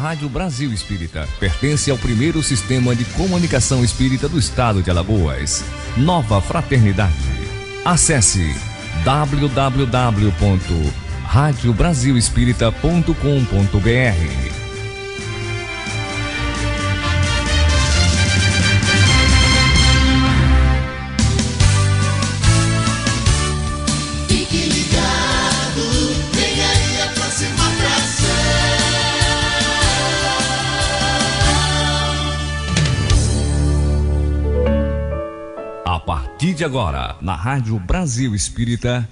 Rádio Brasil Espírita pertence ao primeiro sistema de comunicação espírita do estado de Alagoas. Nova Fraternidade. Acesse www.radiobrasilespírita.com.br. A partir de agora, na Rádio Brasil Espírita,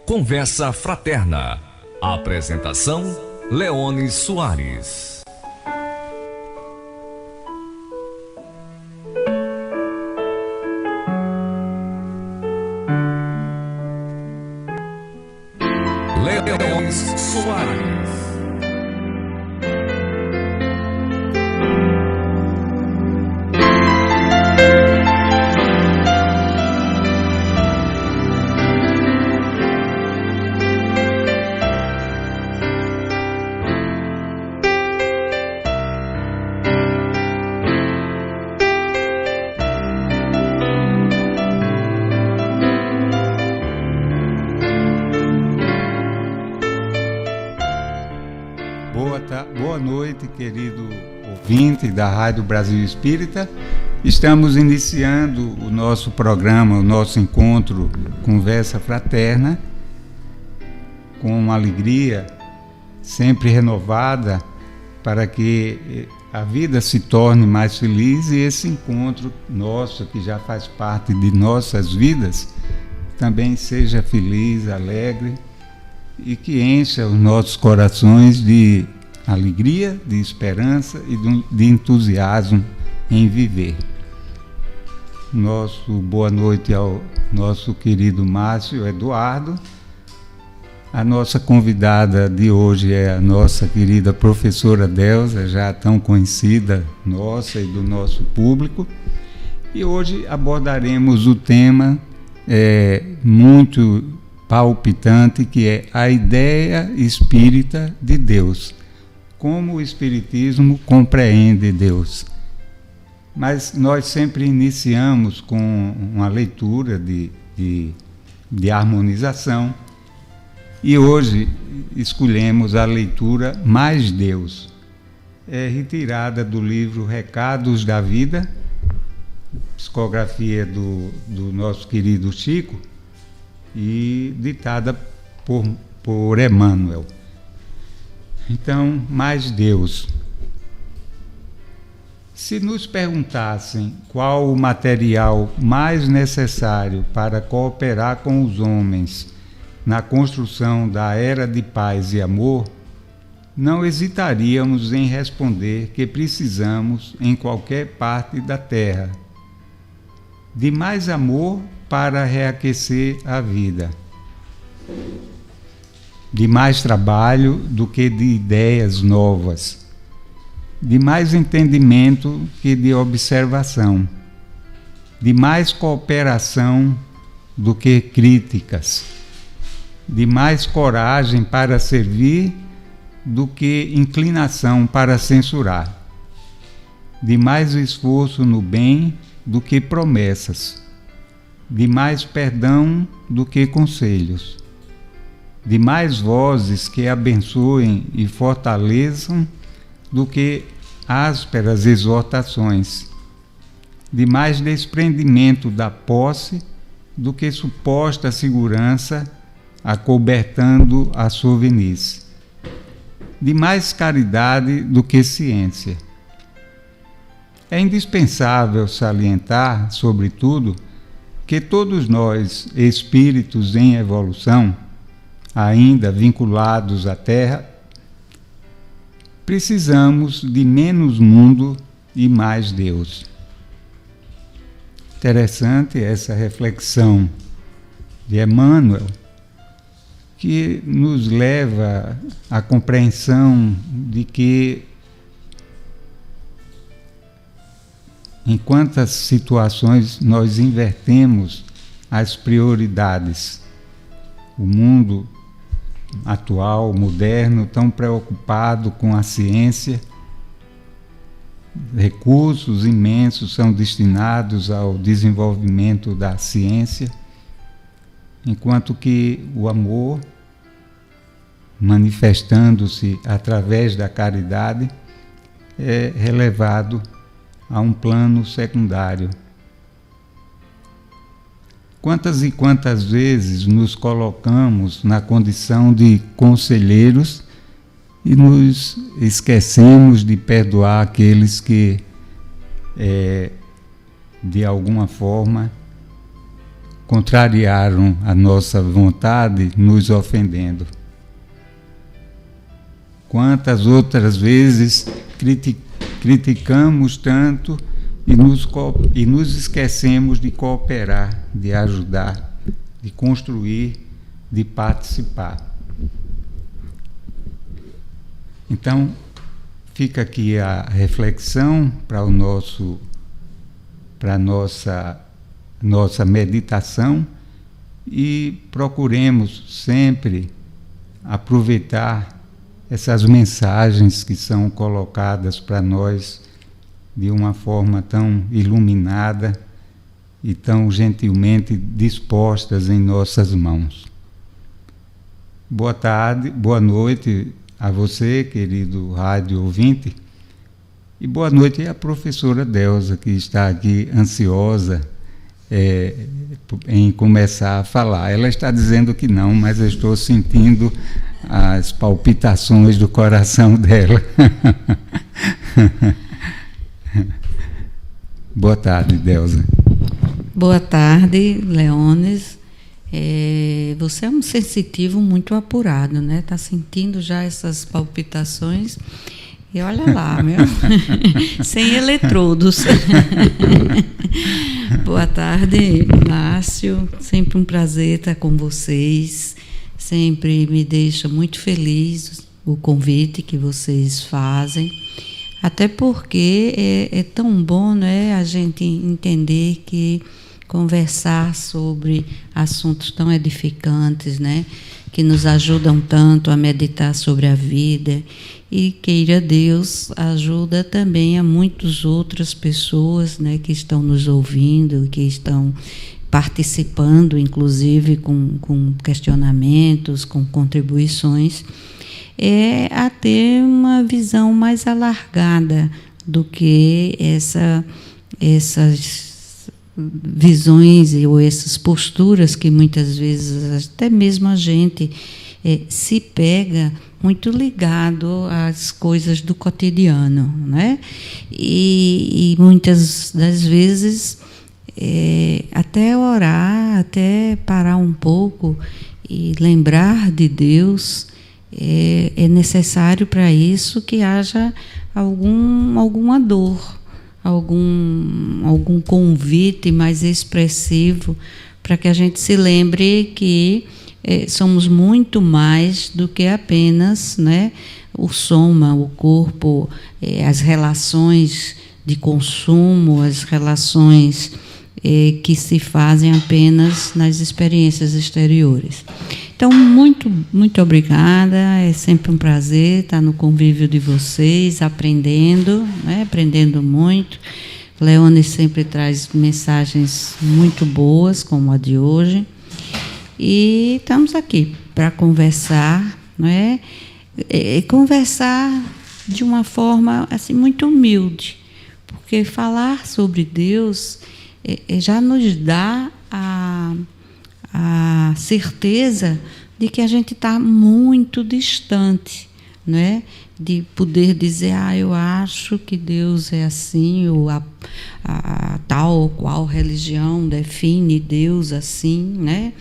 Conversa Fraterna. Apresentação, Leone Soares. Leone Soares. Boa noite, querido ouvinte da Rádio Brasil Espírita. Estamos iniciando o nosso programa, o nosso encontro Conversa Fraterna, com uma alegria sempre renovada para que a vida se torne mais feliz e esse encontro nosso, que já faz parte de nossas vidas, também seja feliz, alegre e que encha os nossos corações de alegria, de esperança e de entusiasmo em viver. Nosso boa noite ao nosso querido Márcio Eduardo. A nossa convidada de hoje é a nossa querida professora Delza, já tão conhecida nossa e do nosso público. E hoje abordaremos o tema muito palpitante, que é a ideia espírita de Deus. Como o Espiritismo compreende Deus. Mas nós sempre iniciamos com uma leitura de harmonização e hoje escolhemos a leitura Mais Deus. É retirada do livro Recados da Vida, psicografia do nosso querido Chico e ditada por Emmanuel. Então, Mais Deus. Se nos perguntassem qual o material mais necessário para cooperar com os homens na construção da era de paz e amor, não hesitaríamos em responder que precisamos, em qualquer parte da Terra, de mais amor para reaquecer a vida, de mais trabalho do que de ideias novas, de mais entendimento que de observação, de mais cooperação do que críticas, de mais coragem para servir do que inclinação para censurar, de mais esforço no bem do que promessas, de mais perdão do que conselhos, de mais vozes que abençoem e fortaleçam do que ásperas exortações, de mais desprendimento da posse do que suposta segurança acobertando a sovinice, de mais caridade do que ciência. É indispensável salientar, sobretudo, que todos nós, espíritos em evolução, ainda vinculados à Terra, precisamos de menos mundo e mais Deus. Interessante essa reflexão de Emmanuel, que nos leva à compreensão de que em quantas situações nós invertemos as prioridades. O mundo atual, moderno, tão preocupado com a ciência recursos imensos são destinados ao desenvolvimento da ciência, enquanto que o amor, manifestando-se através da caridade, é relevado a um plano secundário. Quantas e quantas vezes nos colocamos na condição de conselheiros e nos esquecemos de perdoar aqueles que, de alguma forma, contrariaram a nossa vontade, nos ofendendo. Quantas outras vezes criticamos tanto e nos esquecemos de cooperar, de ajudar, de construir, de participar. Então, fica aqui a reflexão para a nossa meditação, e procuremos sempre aproveitar essas mensagens que são colocadas para nós de uma forma tão iluminada e tão gentilmente dispostas em nossas mãos. Boa tarde, boa noite a você, querido rádio ouvinte, e boa noite à professora Delza, que está aqui ansiosa em começar a falar. Ela está dizendo que não, mas eu estou sentindo as palpitações do coração dela. Boa tarde, Delza. Boa tarde, Leones. Você é um sensitivo muito apurado, né? Está sentindo já essas palpitações. E olha lá, sem eletrodos. Boa tarde, Márcio. Sempre um prazer estar com vocês. Sempre me deixa muito feliz o convite que vocês fazem. Até porque é tão bom, né, a gente entender que conversar sobre assuntos tão edificantes, né, que nos ajudam tanto a meditar sobre a vida, e queira Deus, ajuda também a muitas outras pessoas, né, que estão nos ouvindo, que estão participando, inclusive com questionamentos, com contribuições, a ter uma visão mais alargada do que essas visões ou essas posturas que muitas vezes até mesmo a gente se pega muito ligado às coisas do cotidiano, né? E muitas das vezes até orar, até parar um pouco e lembrar de Deus, é necessário para isso que haja alguma dor, algum convite mais expressivo, para que a gente se lembre que somos muito mais do que apenas, né, o soma, o corpo, as relações de consumo, as relações que se fazem apenas nas experiências exteriores. Então, muito, muito obrigada. É sempre um prazer estar no convívio de vocês, aprendendo, né? Aprendendo muito. Leone sempre traz mensagens muito boas, como a de hoje. E estamos aqui para conversar, né? Conversar de uma forma assim, muito humilde, porque falar sobre Deus já nos dá a certeza de que a gente está muito distante, né? De poder dizer, eu acho que Deus é assim, ou a tal ou qual religião define Deus assim, né?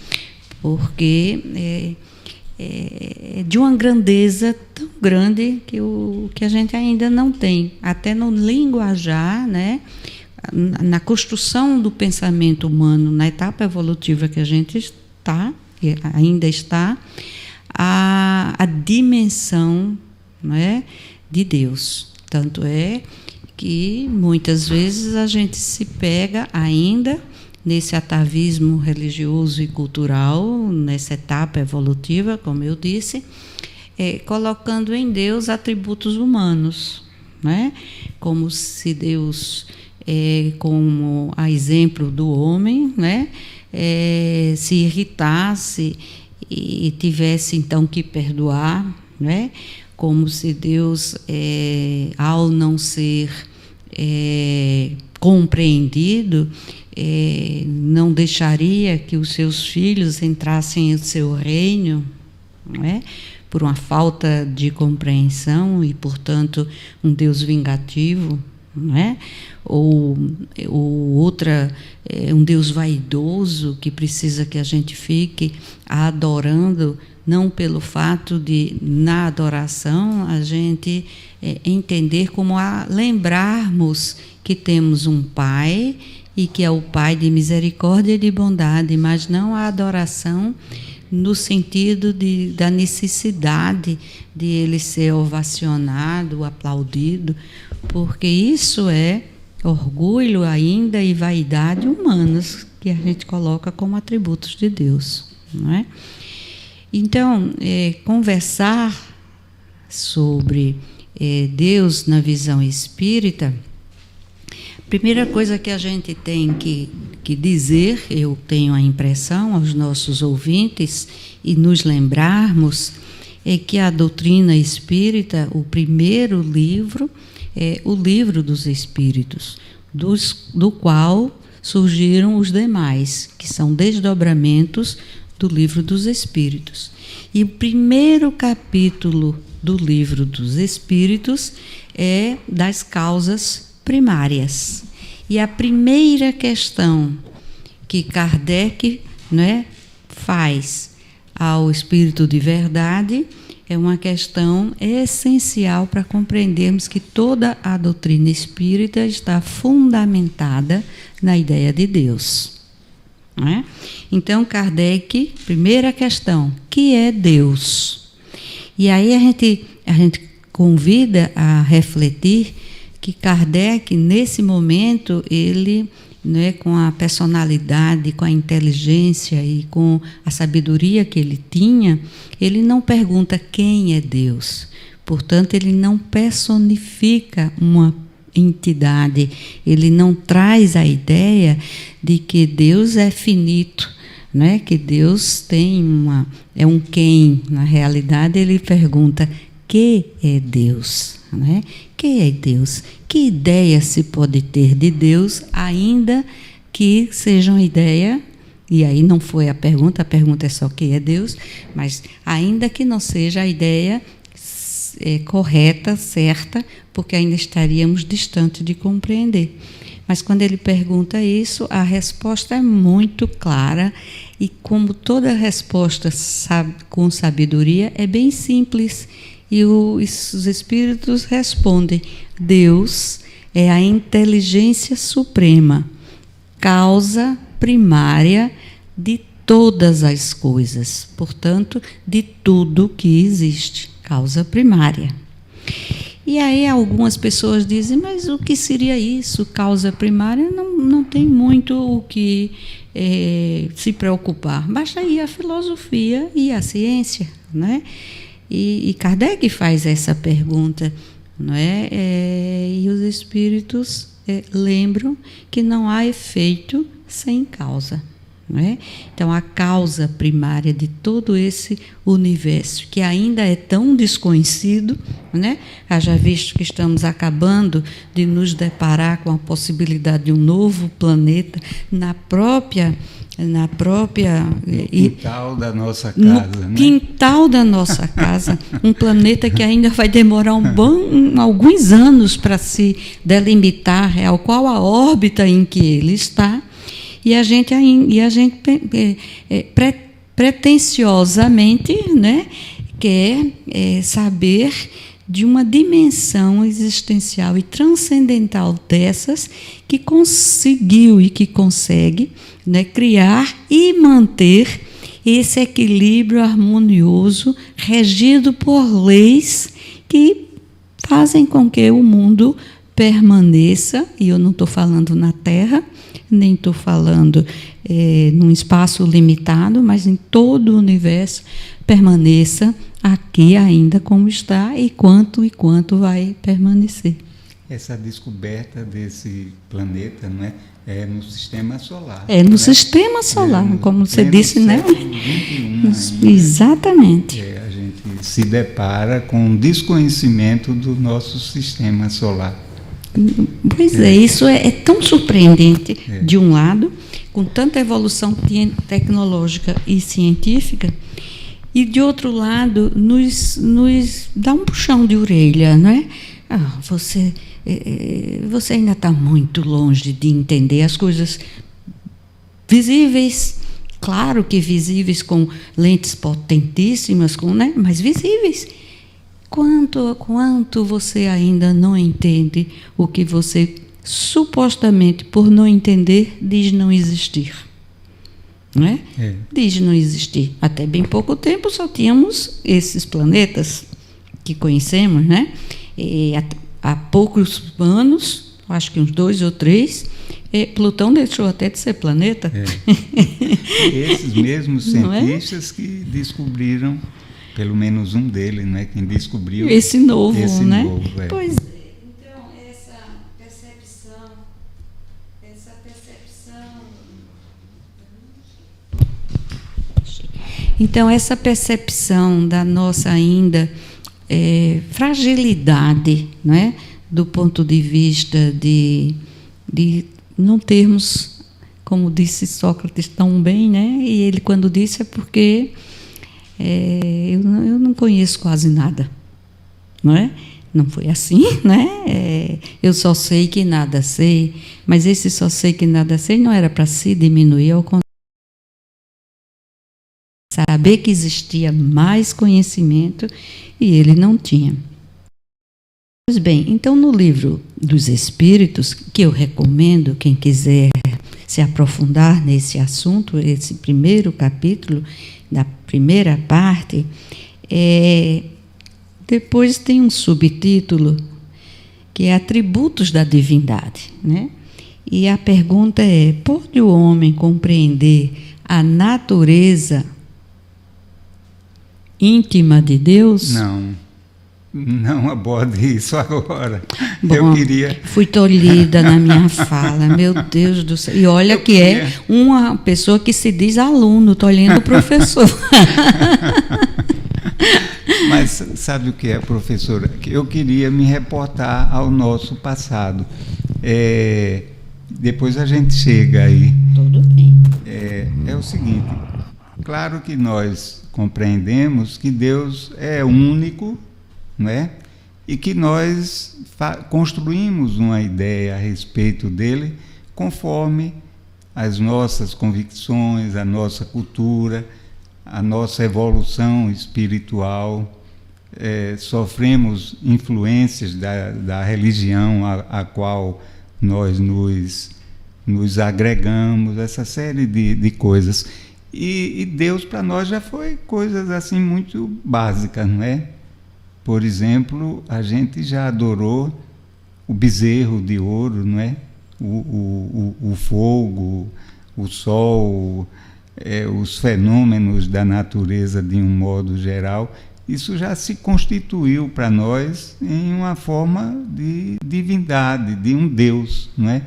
Porque é de uma grandeza tão grande que a gente ainda não tem, até no linguajar, né? Na construção do pensamento humano, na etapa evolutiva que a gente está, e ainda está, a dimensão, não é, de Deus. Tanto é que muitas vezes a gente se pega ainda nesse atavismo religioso e cultural, nessa etapa evolutiva, como eu disse, colocando em Deus atributos humanos, né? Como se Deus, como a exemplo do homem, né? Se irritasse e tivesse então que perdoar, né? Como se Deus, ao não ser compreendido, não deixaria que os seus filhos entrassem no seu reino, não é? Por uma falta de compreensão e, portanto, um Deus vingativo, não é? Ou um Deus vaidoso que precisa que a gente fique adorando, não pelo fato de, na adoração, a gente entender como lembrarmos que temos um Pai e que é o Pai de misericórdia e de bondade, mas não a adoração no sentido da necessidade de ele ser ovacionado, aplaudido, porque isso é orgulho ainda e vaidade humanas que a gente coloca como atributos de Deus, não é? Então, conversar sobre Deus na visão espírita, a primeira coisa que a gente tem que dizer, eu tenho a impressão aos nossos ouvintes, e nos lembrarmos, é que a doutrina espírita, o primeiro livro, é o Livro dos Espíritos, do qual surgiram os demais, que são desdobramentos do Livro dos Espíritos. E o primeiro capítulo do Livro dos Espíritos é das causas primárias. E a primeira questão que Kardec, né, faz ao Espírito de Verdade é uma questão essencial para compreendermos que toda a doutrina espírita está fundamentada na ideia de Deus. Não é? Então, Kardec, primeira questão, que é Deus? E aí a gente convida a refletir que Kardec, nesse momento, ele, né, com a personalidade, com a inteligência e com a sabedoria que ele tinha, ele não pergunta quem é Deus. Portanto, ele não personifica uma entidade, ele não traz a ideia de que Deus é finito, né? Que Deus tem é um quem. Na realidade, ele pergunta: que é Deus? Né? Que é Deus? Que ideia se pode ter de Deus, ainda que seja uma ideia, e aí não foi a pergunta é só que é Deus, mas ainda que não seja a ideia correta, certa, porque ainda estaríamos distantes de compreender. Mas quando ele pergunta isso, a resposta é muito clara, e como toda resposta com sabedoria, é bem simples. E os espíritos respondem: Deus é a inteligência suprema, causa primária de todas as coisas, portanto, de tudo que existe, causa primária. E aí algumas pessoas dizem: mas o que seria isso, causa primária? Não tem muito o que se preocupar, basta ir a filosofia e a ciência, né? E Kardec faz essa pergunta, não é? E os espíritos lembram que não há efeito sem causa, não é? Então, a causa primária de todo esse universo, que ainda é tão desconhecido, né? Haja visto que estamos acabando de nos deparar com a possibilidade de um novo planeta no quintal da nossa casa, né? Quintal da nossa casa, um planeta que ainda vai demorar alguns anos para se delimitar qual a órbita em que ele está, e a gente pretensiosamente, né, quer saber de uma dimensão existencial e transcendental dessas, que conseguiu e que consegue, né, criar e manter esse equilíbrio harmonioso, regido por leis que fazem com que o mundo permaneça, e eu não estou falando na Terra, nem estou falando num espaço limitado, mas em todo o universo, permaneça aqui ainda como está, e quanto vai permanecer. essa descoberta desse planeta, não é? É no sistema solar. É no sistema solar, como você disse, né? Exatamente. A gente se depara com o desconhecimento do nosso sistema solar. Pois isso é tão surpreendente, de um lado, com tanta evolução tecnológica e científica, e, de outro lado, nos dá um puxão de orelha, não é? Você ainda está muito longe de entender as coisas visíveis, claro que visíveis com lentes potentíssimas, né? Mas visíveis. Quanto você ainda não entende o que você, supostamente, por não entender, diz não existir? Não é? Diz não existir. Até bem pouco tempo só tínhamos esses planetas que conhecemos, né? E há poucos anos, acho que uns 2 ou 3, Plutão deixou até de ser planeta. Esses mesmos cientistas que descobriram, pelo menos um deles, né? Quem descobriu esse novo, né? Pois é. Então, essa percepção da nossa ainda fragilidade, não é? Do ponto de vista de não termos, como disse Sócrates tão bem, né? E ele, quando disse, é porque eu não conheço quase nada, não é? Não foi assim, né? Eu só sei que nada sei, mas esse só sei que nada sei não era para se diminuir, ao contrário. Saber que existia mais conhecimento e ele não tinha. Pois bem, então no livro dos Espíritos, que eu recomendo, quem quiser se aprofundar nesse assunto, esse primeiro capítulo, da primeira parte, depois tem um subtítulo, que é Atributos da Divindade, né? E a pergunta é: pode o homem compreender a natureza íntima de Deus? Não aborde isso agora. Bom, fui tolhida na minha fala, meu Deus do céu. E olha que é uma pessoa que se diz aluno, tolhendo o professor. Mas sabe o que é, professora? Eu queria me reportar ao nosso passado. Depois a gente chega aí. Tudo bem. É o seguinte, claro que nós compreendemos que Deus é único, não é? E que nós construímos uma ideia a respeito dele conforme as nossas convicções, a nossa cultura, a nossa evolução espiritual. Sofremos influências da religião a qual nós nos agregamos, essa série de coisas. E Deus para nós já foi coisas assim muito básicas, não é? Por exemplo, a gente já adorou o bezerro de ouro, não é? O fogo, o sol, os fenômenos da natureza de um modo geral. Isso já se constituiu para nós em uma forma de divindade, de um Deus, não é?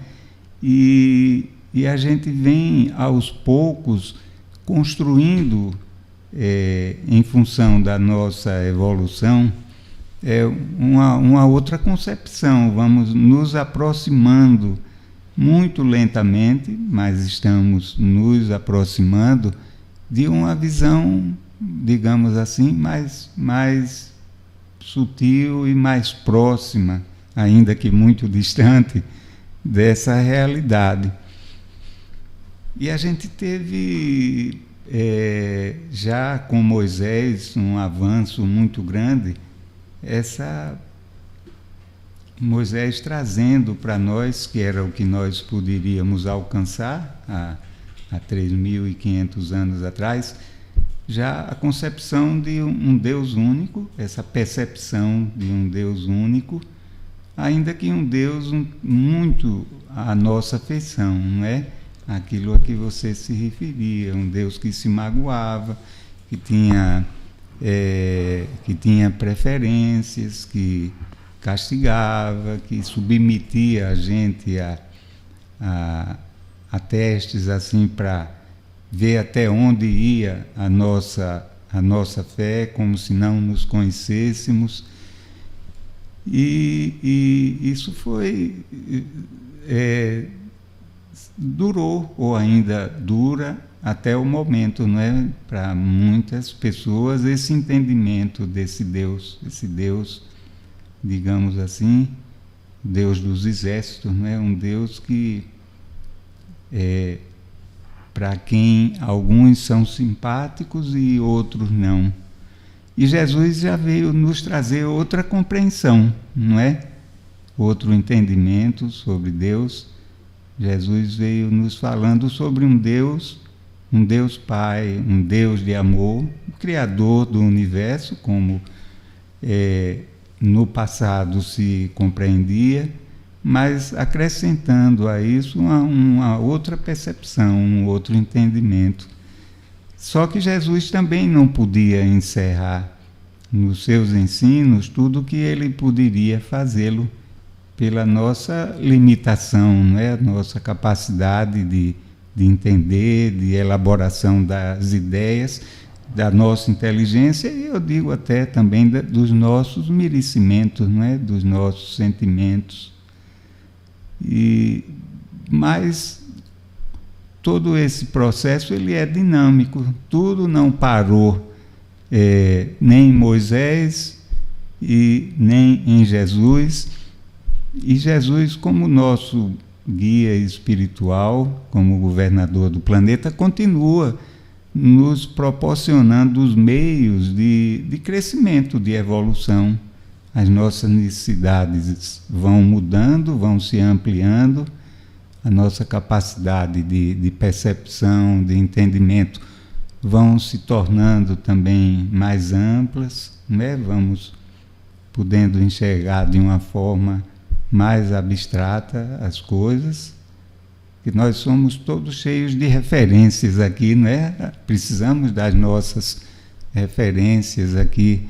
E a gente vem aos poucos construindo, em função da nossa evolução, uma outra concepção. Vamos nos aproximando muito lentamente, mas estamos nos aproximando de uma visão, digamos assim, mais sutil e mais próxima, ainda que muito distante, dessa realidade. E a gente teve, já com Moisés, um avanço muito grande, Moisés trazendo para nós, que era o que nós poderíamos alcançar há 3.500 anos atrás, já a concepção de um Deus único, essa percepção de um Deus único, ainda que um Deus muito à nossa feição, não é? Aquilo a que você se referia, um Deus que se magoava, que tinha preferências, que castigava, que submetia a gente a testes assim para ver até onde ia a nossa fé, como se não nos conhecêssemos. E isso foi durou ou ainda dura até o momento, não é? Para muitas pessoas esse entendimento desse Deus, digamos assim, Deus dos exércitos, não é? Um Deus que para quem alguns são simpáticos e outros não. E Jesus já veio nos trazer outra compreensão, não é? Outro entendimento sobre Deus. Jesus veio nos falando sobre um Deus Pai, um Deus de amor, Criador do universo, como no passado se compreendia, mas acrescentando a isso uma outra percepção, um outro entendimento. Só que Jesus também não podia encerrar nos seus ensinos tudo o que ele poderia fazê-lo pela nossa limitação, não é? Nossa capacidade de entender, de elaboração das ideias, da nossa inteligência, e eu digo até também dos nossos merecimentos, não é? Dos nossos sentimentos. Mas todo esse processo ele é dinâmico, tudo não parou, nem em Moisés e nem em Jesus. E Jesus, como nosso guia espiritual, como governador do planeta, continua nos proporcionando os meios de crescimento, de evolução. As nossas necessidades vão mudando, vão se ampliando, a nossa capacidade de percepção, de entendimento, vão se tornando também mais amplas, né? Vamos podendo enxergar de uma forma mais abstrata as coisas, que nós somos todos cheios de referências aqui, não é? Precisamos das nossas referências aqui,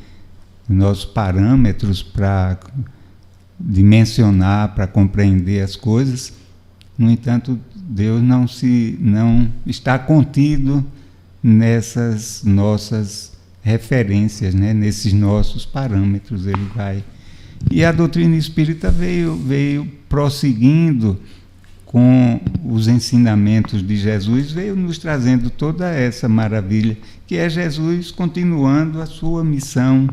nossos parâmetros para dimensionar, para compreender as coisas. No entanto, Deus não está contido nessas nossas referências, né? Nesses nossos parâmetros. Ele vai. E a doutrina espírita veio prosseguindo com os ensinamentos de Jesus, veio nos trazendo toda essa maravilha, que é Jesus continuando a sua missão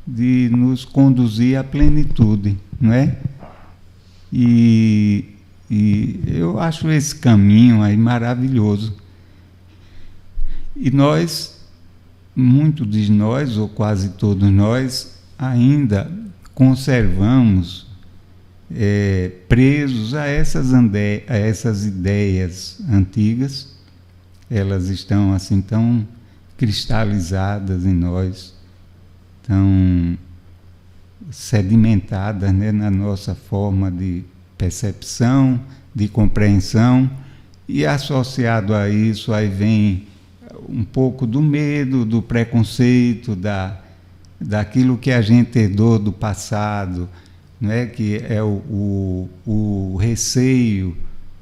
de nos conduzir à plenitude, não é? E eu acho esse caminho aí maravilhoso. E muitos de nós, ou quase todos nós, ainda conservamos presos a essas ideias antigas. Elas estão assim tão cristalizadas em nós, tão sedimentadas, né, na nossa forma de percepção, de compreensão, e associado a isso aí vem um pouco do medo, do preconceito, daquilo que a gente herdou do passado, né, que é o receio,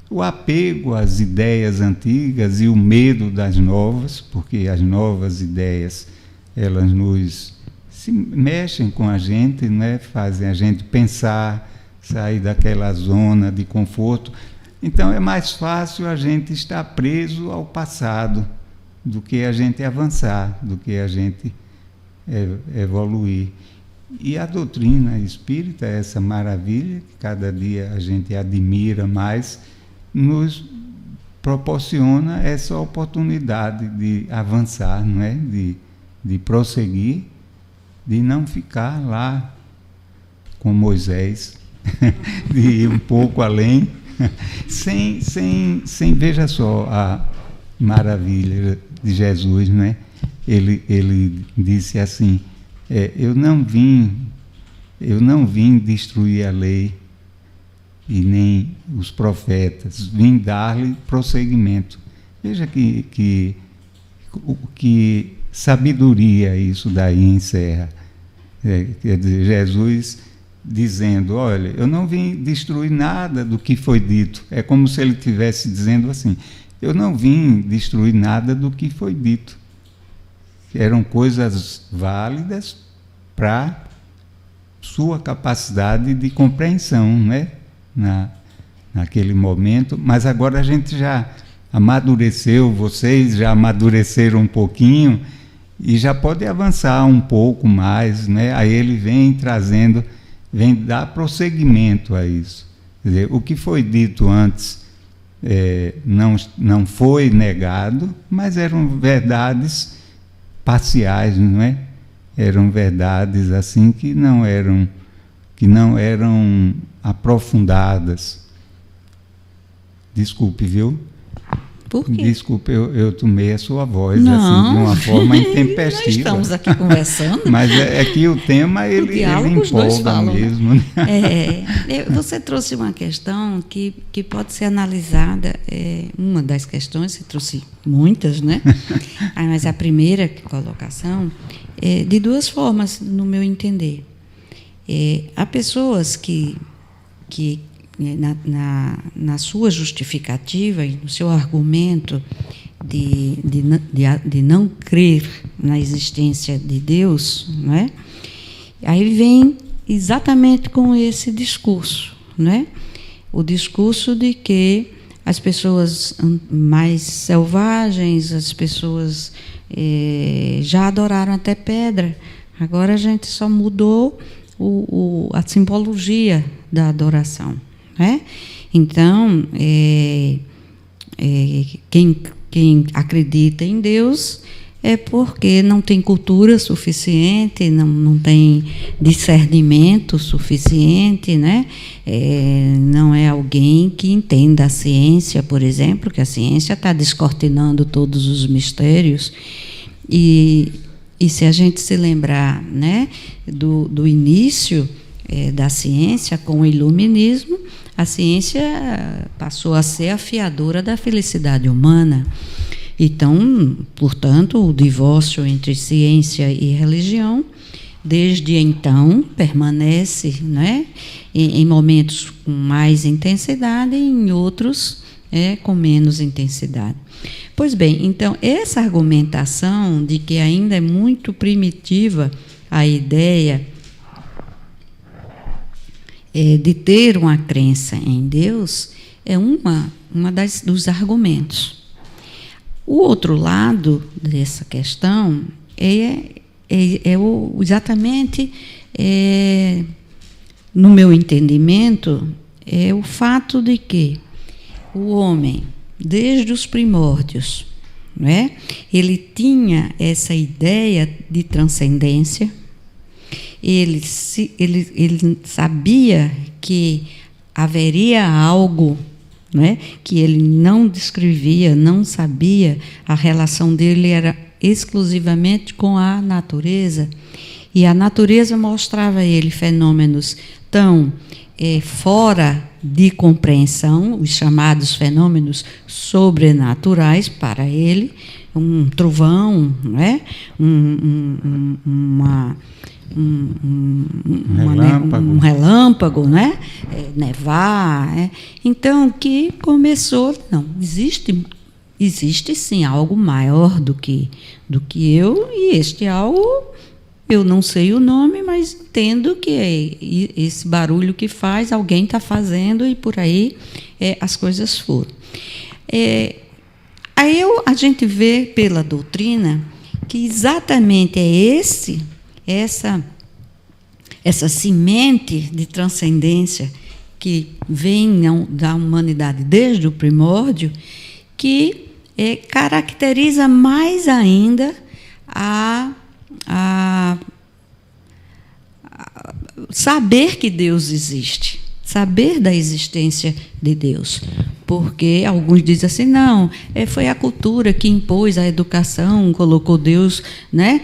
o apego às ideias antigas e o medo das novas, porque as novas ideias elas se mexem com a gente, né, fazem a gente pensar, sair daquela zona de conforto. Então é mais fácil a gente estar preso ao passado do que a gente avançar, do que a gente evoluir. E a doutrina espírita, essa maravilha que cada dia a gente admira mais, nos proporciona essa oportunidade de avançar, não é? De prosseguir, de não ficar lá com Moisés, de ir um pouco além, sem veja só a maravilha de Jesus, não é? Ele disse assim: eu não vim destruir a lei e nem os profetas, vim dar-lhe prosseguimento. Veja que sabedoria isso daí encerra. Quer dizer, Jesus dizendo, olha, eu não vim destruir nada do que foi dito. É como se ele estivesse dizendo assim, eu não vim destruir nada do que foi dito. Eram coisas válidas para sua capacidade de compreensão, né? Naquele momento, mas agora a gente já amadureceu, vocês já amadureceram um pouquinho e já pode avançar um pouco mais, né? Aí ele vem trazendo, vem dar prosseguimento a isso. Quer dizer, o que foi dito antes não foi negado, mas eram verdades parciais, não é? Eram verdades assim que não eram aprofundadas. Desculpe, viu? Por quê? Desculpe, eu tomei a sua voz não, assim, de uma forma intempestiva. Nós estamos aqui conversando. Mas é que o tema ele empolga mesmo. Né? Você trouxe uma questão que pode ser analisada, uma das questões, você trouxe muitas, né? Mas a primeira colocação é de duas formas, no meu entender. Há pessoas que na sua justificativa e no seu argumento de não crer na existência de Deus, não é? Aí vem exatamente com esse discurso, não é? O discurso de que as pessoas mais selvagens, as pessoas já adoraram até pedra, agora a gente só mudou a simbologia da adoração. Né? Então, quem acredita em Deus é porque não tem cultura suficiente, não tem discernimento suficiente, né? Não é alguém que entenda a ciência, por exemplo, que a ciência está descortinando todos os mistérios. E se a gente se lembrar, né, do início da ciência com o iluminismo, a ciência passou a ser a fiadora da felicidade humana. Então, portanto, o divórcio entre ciência e religião, desde então, permanece, né, em momentos com mais intensidade e em outros com menos intensidade. Pois bem, então, essa argumentação de que ainda é muito primitiva a ideia de ter uma crença em Deus é uma dos argumentos. O outro lado dessa questão exatamente, no meu entendimento, é o fato de que o homem, desde os primórdios, né, ele tinha essa ideia de transcendência. Ele sabia que haveria algo, né, que ele não descrevia, não sabia, a relação dele era exclusivamente com a natureza, e a natureza mostrava a ele fenômenos tão fora de compreensão, os chamados fenômenos sobrenaturais para ele, um trovão, né, um relâmpago, né? Nevar. Então, que começou, não, existe sim algo maior do que eu, e este algo, eu não sei o nome, mas entendo que esse barulho que faz, alguém está fazendo, e por aí as coisas foram. Aí a gente vê pela doutrina que exatamente essa semente de transcendência que vem da humanidade desde o primórdio, que caracteriza mais ainda a saber que Deus existe, saber da existência de Deus. Porque alguns dizem assim, não, foi a cultura que impôs a educação, colocou Deus, né?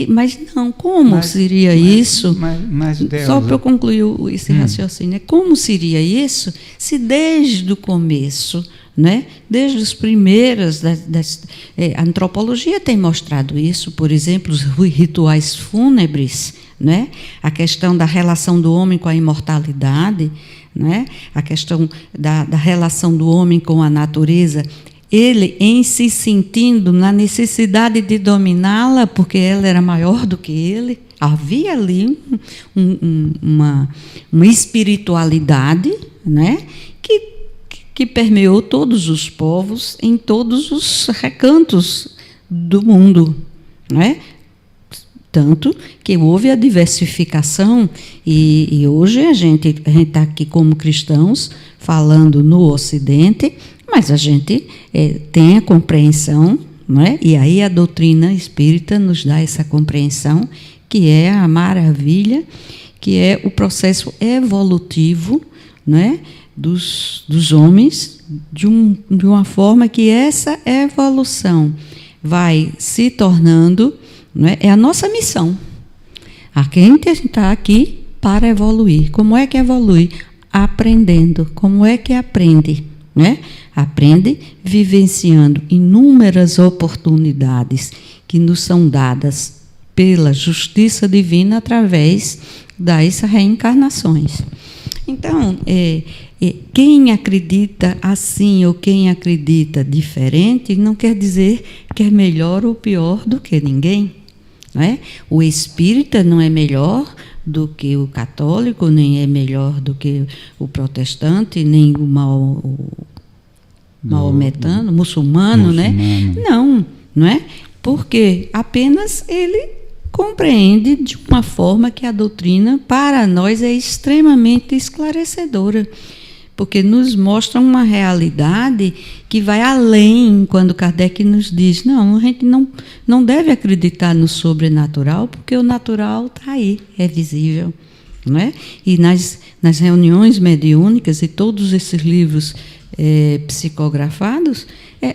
Mas não, como seria isso? Mas Deus, só para eu concluir esse raciocínio, como seria isso se desde o começo, né, desde os primeiros, a antropologia tem mostrado isso, por exemplo, os rituais fúnebres, né? A questão da relação do homem com a imortalidade, né? A questão da relação do homem com a natureza, ele em se sentindo na necessidade de dominá-la, porque ela era maior do que ele. Havia ali uma espiritualidade, né? que permeou todos os povos em todos os recantos do mundo, né? Tanto que houve a diversificação, e hoje a gente está aqui como cristãos falando no Ocidente, mas a gente tem a compreensão, não é? E aí a doutrina espírita nos dá essa compreensão, que é a maravilha, que é o processo evolutivo, não é? dos homens, de uma forma que essa evolução vai se tornando, não é? É a nossa missão. A gente está aqui para evoluir. Como é que evolui? Aprendendo. Como é que aprende? Né? Aprende vivenciando inúmeras oportunidades que nos são dadas pela justiça divina através das reencarnações. Então, quem acredita assim ou quem acredita diferente não quer dizer que é melhor ou pior do que ninguém. Não é? O espírita não é melhor do que o católico, nem é melhor do que o protestante, nem o maometano, muçulmano, né? Não é? Porque apenas ele compreende de uma forma que a doutrina, para nós, é extremamente esclarecedora, porque nos mostra uma realidade que vai além, quando Kardec nos diz, não, a gente não deve acreditar no sobrenatural, porque o natural está aí, é visível. Não é? E nas reuniões mediúnicas, e todos esses livros psicografados,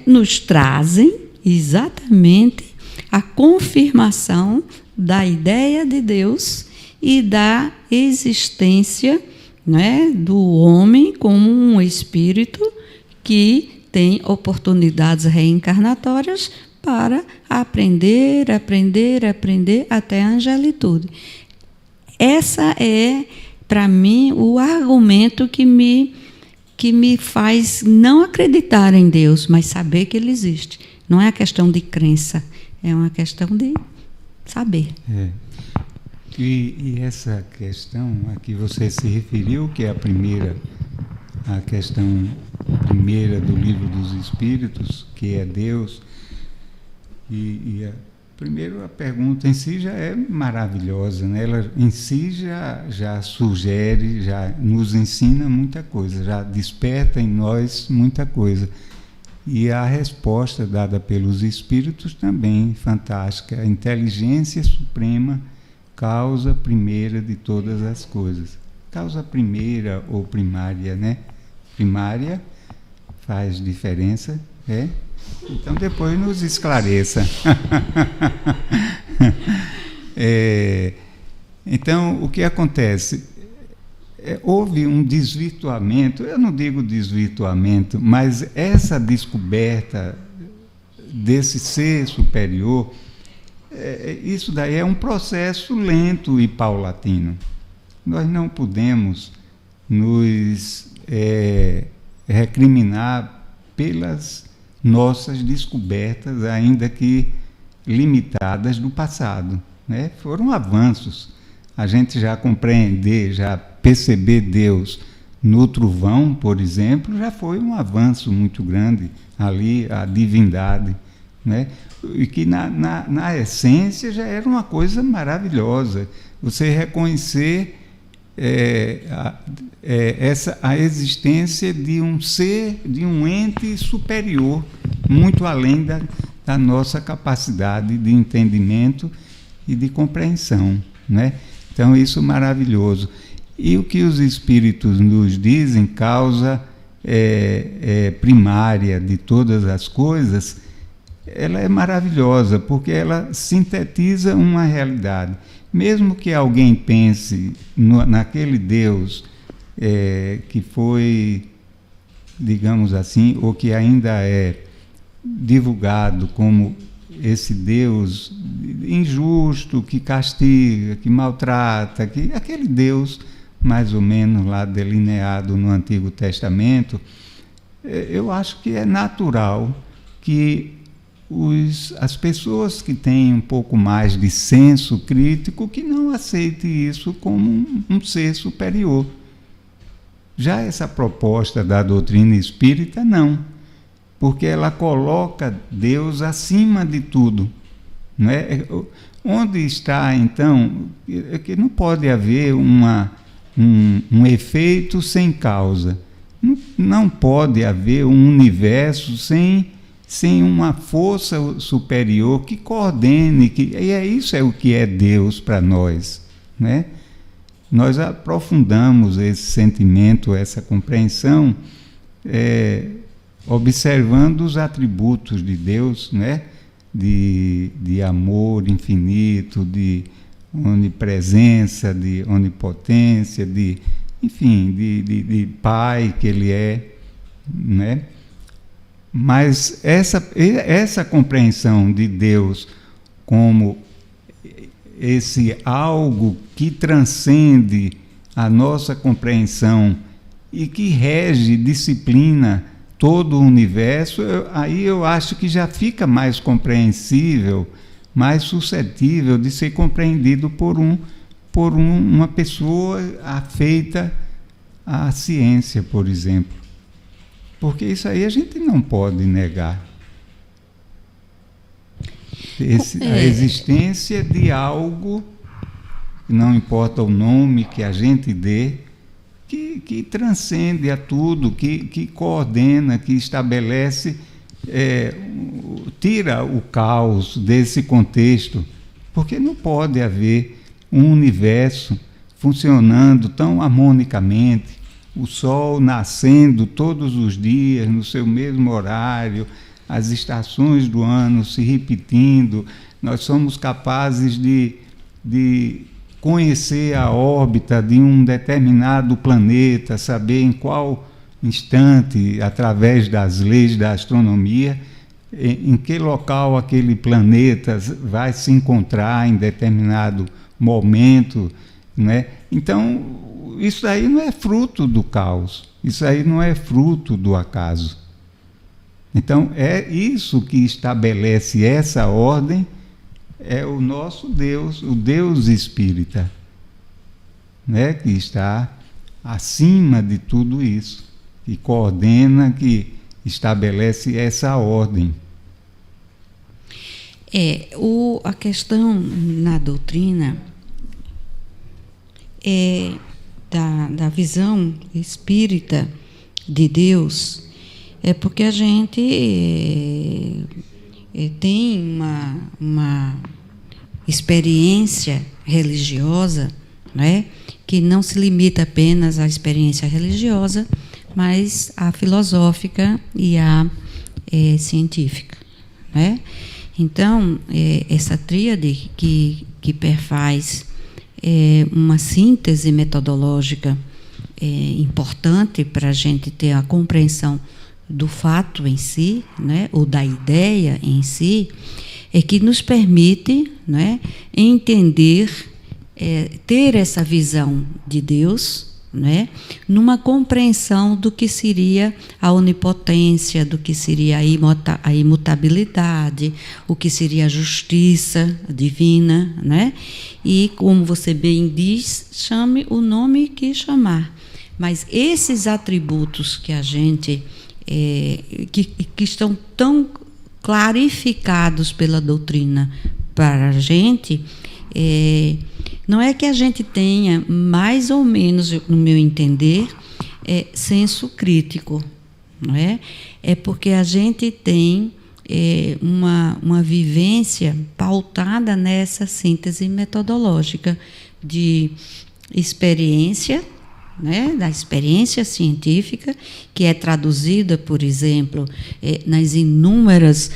nos trazem exatamente a confirmação da ideia de Deus e da existência, né, do homem como um espírito que tem oportunidades reencarnatórias para aprender até a angelitude. Essa é, para mim, o argumento que me faz não acreditar em Deus, mas saber que Ele existe. Não é a questão de crença, é uma questão de saber. E essa questão a que você se referiu, que é a questão primeira do Livro dos Espíritos, que é Deus, primeiro a pergunta em si já é maravilhosa, né? Ela em si já sugere, já nos ensina muita coisa, já desperta em nós muita coisa. E a resposta dada pelos Espíritos também fantástica. A inteligência suprema, causa primeira de todas as coisas. Causa primeira ou primária, né? Primária faz diferença, Então depois nos esclareça. Então, o que acontece? Houve um desvirtuamento, eu não digo desvirtuamento, mas essa descoberta desse ser superior, isso daí é um processo lento e paulatino. Nós não podemos nos recriminar pelas nossas descobertas, ainda que limitadas, do passado, né? Foram avanços. A gente já compreender, já perceber Deus no trovão, por exemplo, já foi um avanço muito grande ali, a divindade, né? E que na essência já era uma coisa maravilhosa. Você reconhecer a existência de um ser, de um ente superior, muito além da nossa capacidade de entendimento e de compreensão, né? Então, isso é maravilhoso. E o que os Espíritos nos dizem, causa primária de todas as coisas, ela é maravilhosa, porque ela sintetiza uma realidade. Mesmo que alguém pense naquele Deus que foi, digamos assim, ou que ainda é divulgado como esse Deus injusto, que castiga, que maltrata, que aquele Deus mais ou menos lá delineado no Antigo Testamento. Eu acho que é natural que as pessoas que têm um pouco mais de senso crítico que não aceitem isso como um ser superior. Já essa proposta da doutrina espírita, não, porque ela coloca Deus acima de tudo. Não é? Onde está, então, que não pode haver um efeito sem causa. Não pode haver um universo sem uma força superior que coordene, isso é o que é Deus para nós, né? Nós aprofundamos esse sentimento, essa compreensão, observando os atributos de Deus, né? De amor infinito, de onipresença, de onipotência, enfim, de Pai que Ele é, né? Mas essa compreensão de Deus como esse algo que transcende a nossa compreensão e que rege, disciplina todo o universo, aí eu acho que já fica mais compreensível, mais suscetível de ser compreendido por uma pessoa afeita à ciência, por exemplo. Porque isso aí a gente não pode negar. A existência de algo, não importa o nome que a gente dê, que transcende a tudo, que coordena, que estabelece, tira o caos desse contexto, porque não pode haver um universo funcionando tão harmonicamente, o sol nascendo todos os dias, no seu mesmo horário, as estações do ano se repetindo, nós somos capazes de conhecer a órbita de um determinado planeta, saber em qual instante, através das leis da astronomia, em que local aquele planeta vai se encontrar em determinado momento, né? Então, isso aí não é fruto do caos, isso aí não é fruto do acaso. Então, é isso que estabelece essa ordem, é o nosso Deus, o Deus espírita, né? Que está acima de tudo isso, que coordena, que estabelece essa ordem. A questão na doutrina da visão espírita de Deus é porque a gente tem uma experiência religiosa, né, que não se limita apenas à experiência religiosa, mas à filosófica e à científica, né? Então, essa tríade que perfaz uma síntese metodológica importante para a gente ter a compreensão do fato em si, né, ou da ideia em si, é que nos permite, né, entender, ter essa visão de Deus, né, numa compreensão do que seria a onipotência, do que seria a imutabilidade, o que seria a justiça divina, né? E, como você bem diz, chame o nome que chamar. Mas esses atributos que a gente que estão tão clarificados pela doutrina para a gente, não é que a gente tenha, mais ou menos, no meu entender, senso crítico, não é? É porque a gente tem uma vivência pautada nessa síntese metodológica de experiência, né, da experiência científica, que é traduzida, por exemplo, nas inúmeras,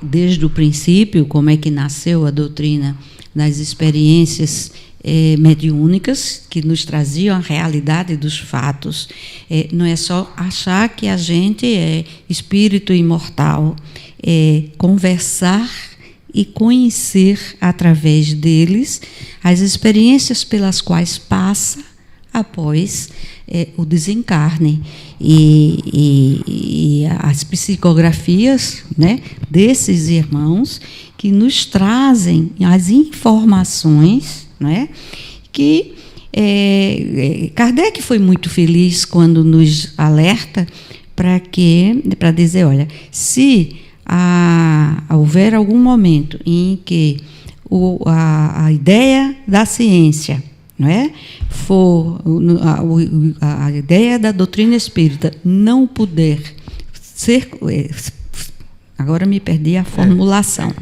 desde o princípio, como é que nasceu a doutrina, nas experiências mediúnicas, que nos traziam a realidade dos fatos. Não é só achar que a gente é espírito imortal, conversar e conhecer através deles as experiências pelas quais passa após o desencarne. E as psicografias, né, desses irmãos que nos trazem as informações, né, que Kardec foi muito feliz quando nos alerta para dizer, olha, se houver algum momento em que a ideia da ciência, não é, for a ideia da doutrina espírita não puder ser, agora me perdi a formulação.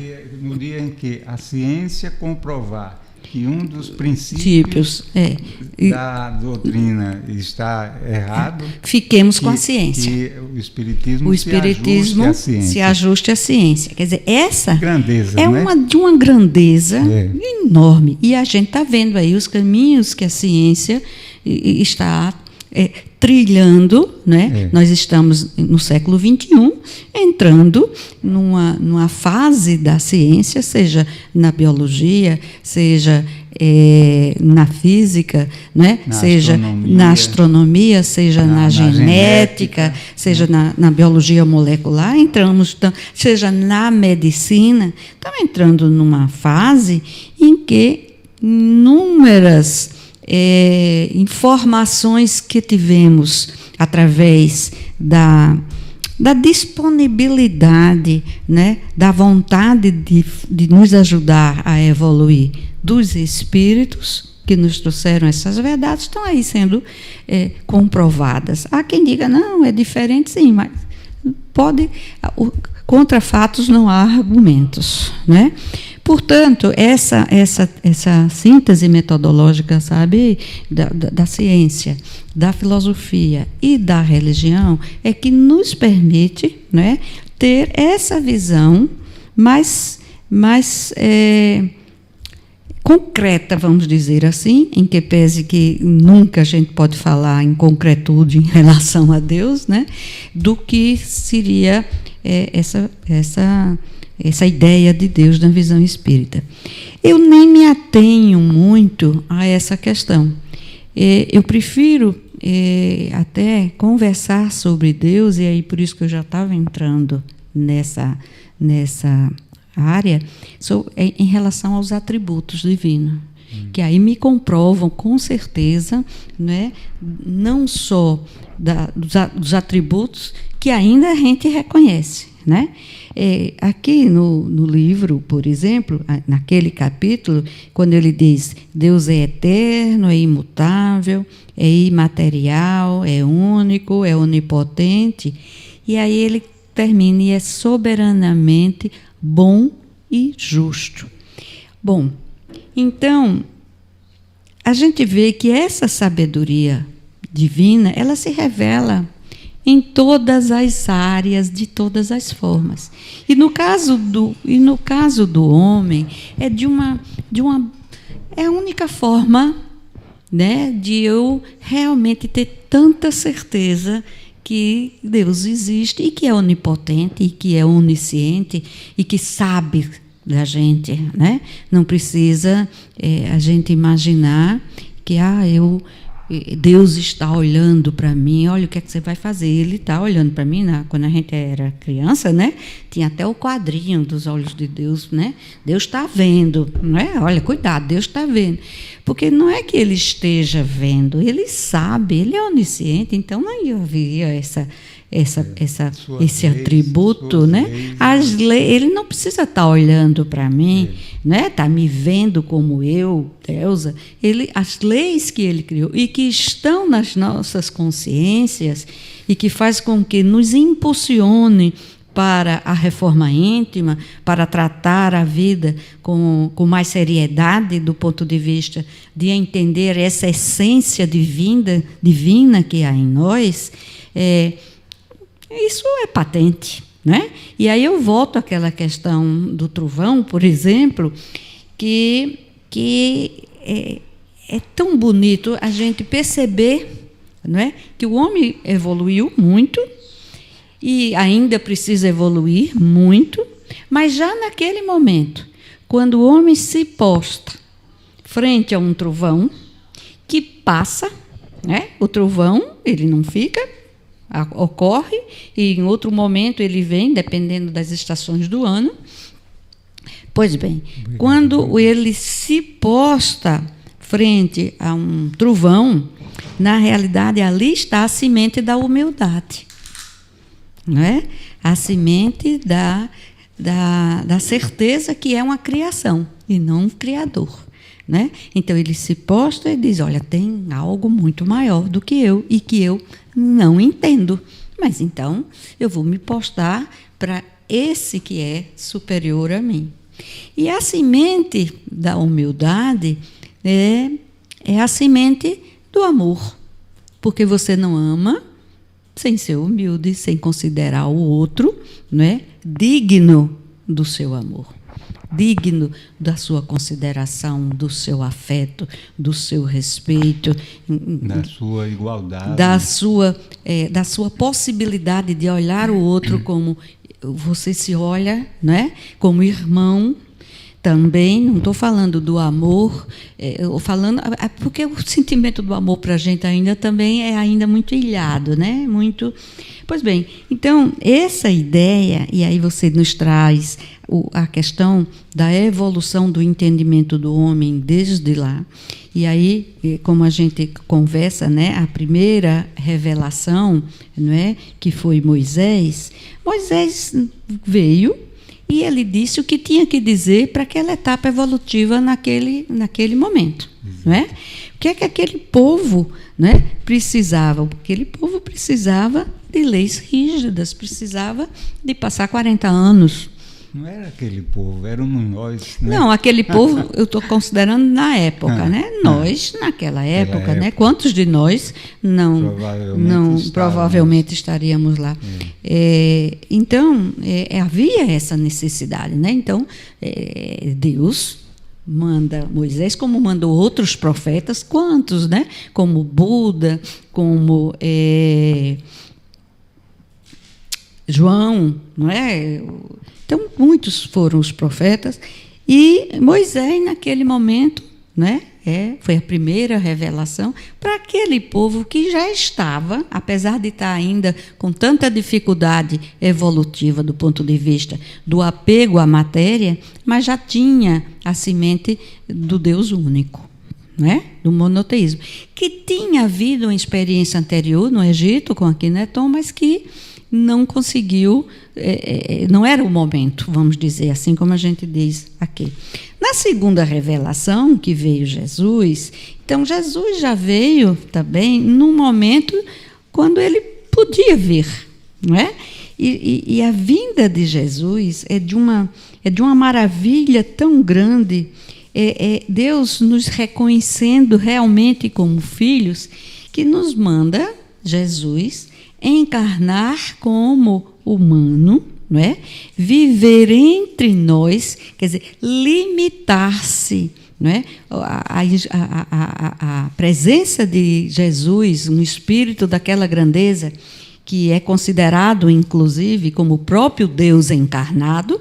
No dia em que a ciência comprovar que um dos princípios da doutrina está errado, fiquemos com a ciência. Que o espiritismo se ajuste à ciência. Quer dizer, essa grandeza, de uma grandeza enorme. E a gente está vendo aí os caminhos que a ciência está trilhando, né? Nós estamos no século XXI, entrando numa fase da ciência, seja na biologia, seja na física, né? Seja na astronomia, seja na genética, seja na biologia molecular, seja na medicina, estamos entrando numa fase em que inúmeras informações que tivemos através da disponibilidade, né, da vontade de nos ajudar a evoluir dos espíritos que nos trouxeram essas verdades, estão aí sendo comprovadas. Há quem diga, não, é diferente, sim, mas contra fatos não há argumentos, né? Portanto, essa síntese metodológica, sabe, da ciência, da filosofia e da religião é que nos permite, né, ter essa visão mais concreta, vamos dizer assim, em que pese que nunca a gente pode falar em concretude em relação a Deus, né, do que seria essa ideia de Deus na visão espírita. Eu nem me atenho muito a essa questão. Eu prefiro até conversar sobre Deus, e aí por isso que eu já estava entrando nessa área, em relação aos atributos divinos, que aí me comprovam com certeza, né, não só dos atributos que ainda a gente reconhece, né? Aqui no livro, por exemplo, naquele capítulo, quando ele diz Deus é eterno, é imutável, é imaterial, é único, é onipotente, e aí ele termina e é soberanamente bom e justo. Bom, então, a gente vê que essa sabedoria divina, ela se revela em todas as áreas, de todas as formas. E no caso do homem, é a única forma, né, de eu realmente ter tanta certeza que Deus existe e que é onipotente e que é onisciente e que sabe da gente, né? Não precisa a gente imaginar que Deus está olhando para mim, olha o que é que você vai fazer. Ele está olhando para mim, quando a gente era criança, né? Tinha até o quadrinho dos olhos de Deus, né? Deus está vendo, não é? Olha, cuidado, Deus está vendo. Porque não é que ele esteja vendo, ele sabe, ele é onisciente, então não havia esse atributo, né? Ele não precisa estar olhando para mim, né? Está me vendo como eu, Deusa. As leis que ele criou e que estão nas nossas consciências e que faz com que nos impulsione para a reforma íntima, para tratar a vida com mais seriedade do ponto de vista de entender essa essência divina que há em nós, isso é patente, né? E aí eu volto àquela questão do trovão, por exemplo, que é tão bonito a gente perceber, não é, que o homem evoluiu muito, e ainda precisa evoluir muito, Mas já naquele momento, quando o homem se posta frente a um trovão que passa, né? O trovão, ele não fica, ocorre, e em outro momento ele vem, dependendo das estações do ano. Pois bem, quando ele se posta frente a um trovão, na realidade ali está a semente da humildade, não é? A semente da certeza que é uma criação e não um criador, né? Então ele se posta e diz: olha, tem algo muito maior do que eu e que eu não entendo, mas então eu vou me postar para esse que é superior a mim. E a semente da humildade é a semente do amor, porque você não ama sem ser humilde, sem considerar o outro, né, digno do seu amor, digno da sua consideração, do seu afeto, do seu respeito, da sua igualdade, da sua possibilidade de olhar o outro como você se olha, né, como irmão. Também não estou falando do amor, porque o sentimento do amor para a gente ainda também é ainda muito ilhado, né? Muito. Pois bem, então essa ideia, e aí você nos traz a questão da evolução do entendimento do homem desde lá. E aí, como a gente conversa, né, a primeira revelação, não é, que foi Moisés veio e ele disse o que tinha que dizer para aquela etapa evolutiva naquele momento, não é? O que é que aquele povo, né, precisava? Aquele povo precisava de leis rígidas, precisava de passar 40 anos. Não era aquele povo, éramos nós. Né? Não, aquele povo eu estou considerando na época, né? Nós, naquela época, né? Quantos de nós provavelmente estaríamos lá? Então, havia essa necessidade, né? Então, Deus manda Moisés, como mandou outros profetas, quantos, né? Como Buda, como João, não é? Então, muitos foram os profetas, e Moisés, naquele momento, né, foi a primeira revelação para aquele povo que já estava, apesar de estar ainda com tanta dificuldade evolutiva do ponto de vista do apego à matéria, mas já tinha a semente do Deus único, né, do monoteísmo, que tinha havido uma experiência anterior no Egito com Aquineton, mas que não conseguiu, não era o momento, vamos dizer assim, como a gente diz aqui. Na segunda revelação, que veio Jesus, então Jesus já veio também num momento quando ele podia vir, não é? E a vinda de Jesus é de uma maravilha tão grande, Deus nos reconhecendo realmente como filhos, que nos manda Jesus encarnar como humano, não é? Viver entre nós, quer dizer, limitar-se, não é? A presença de Jesus, um espírito daquela grandeza, que é considerado, inclusive, como o próprio Deus encarnado,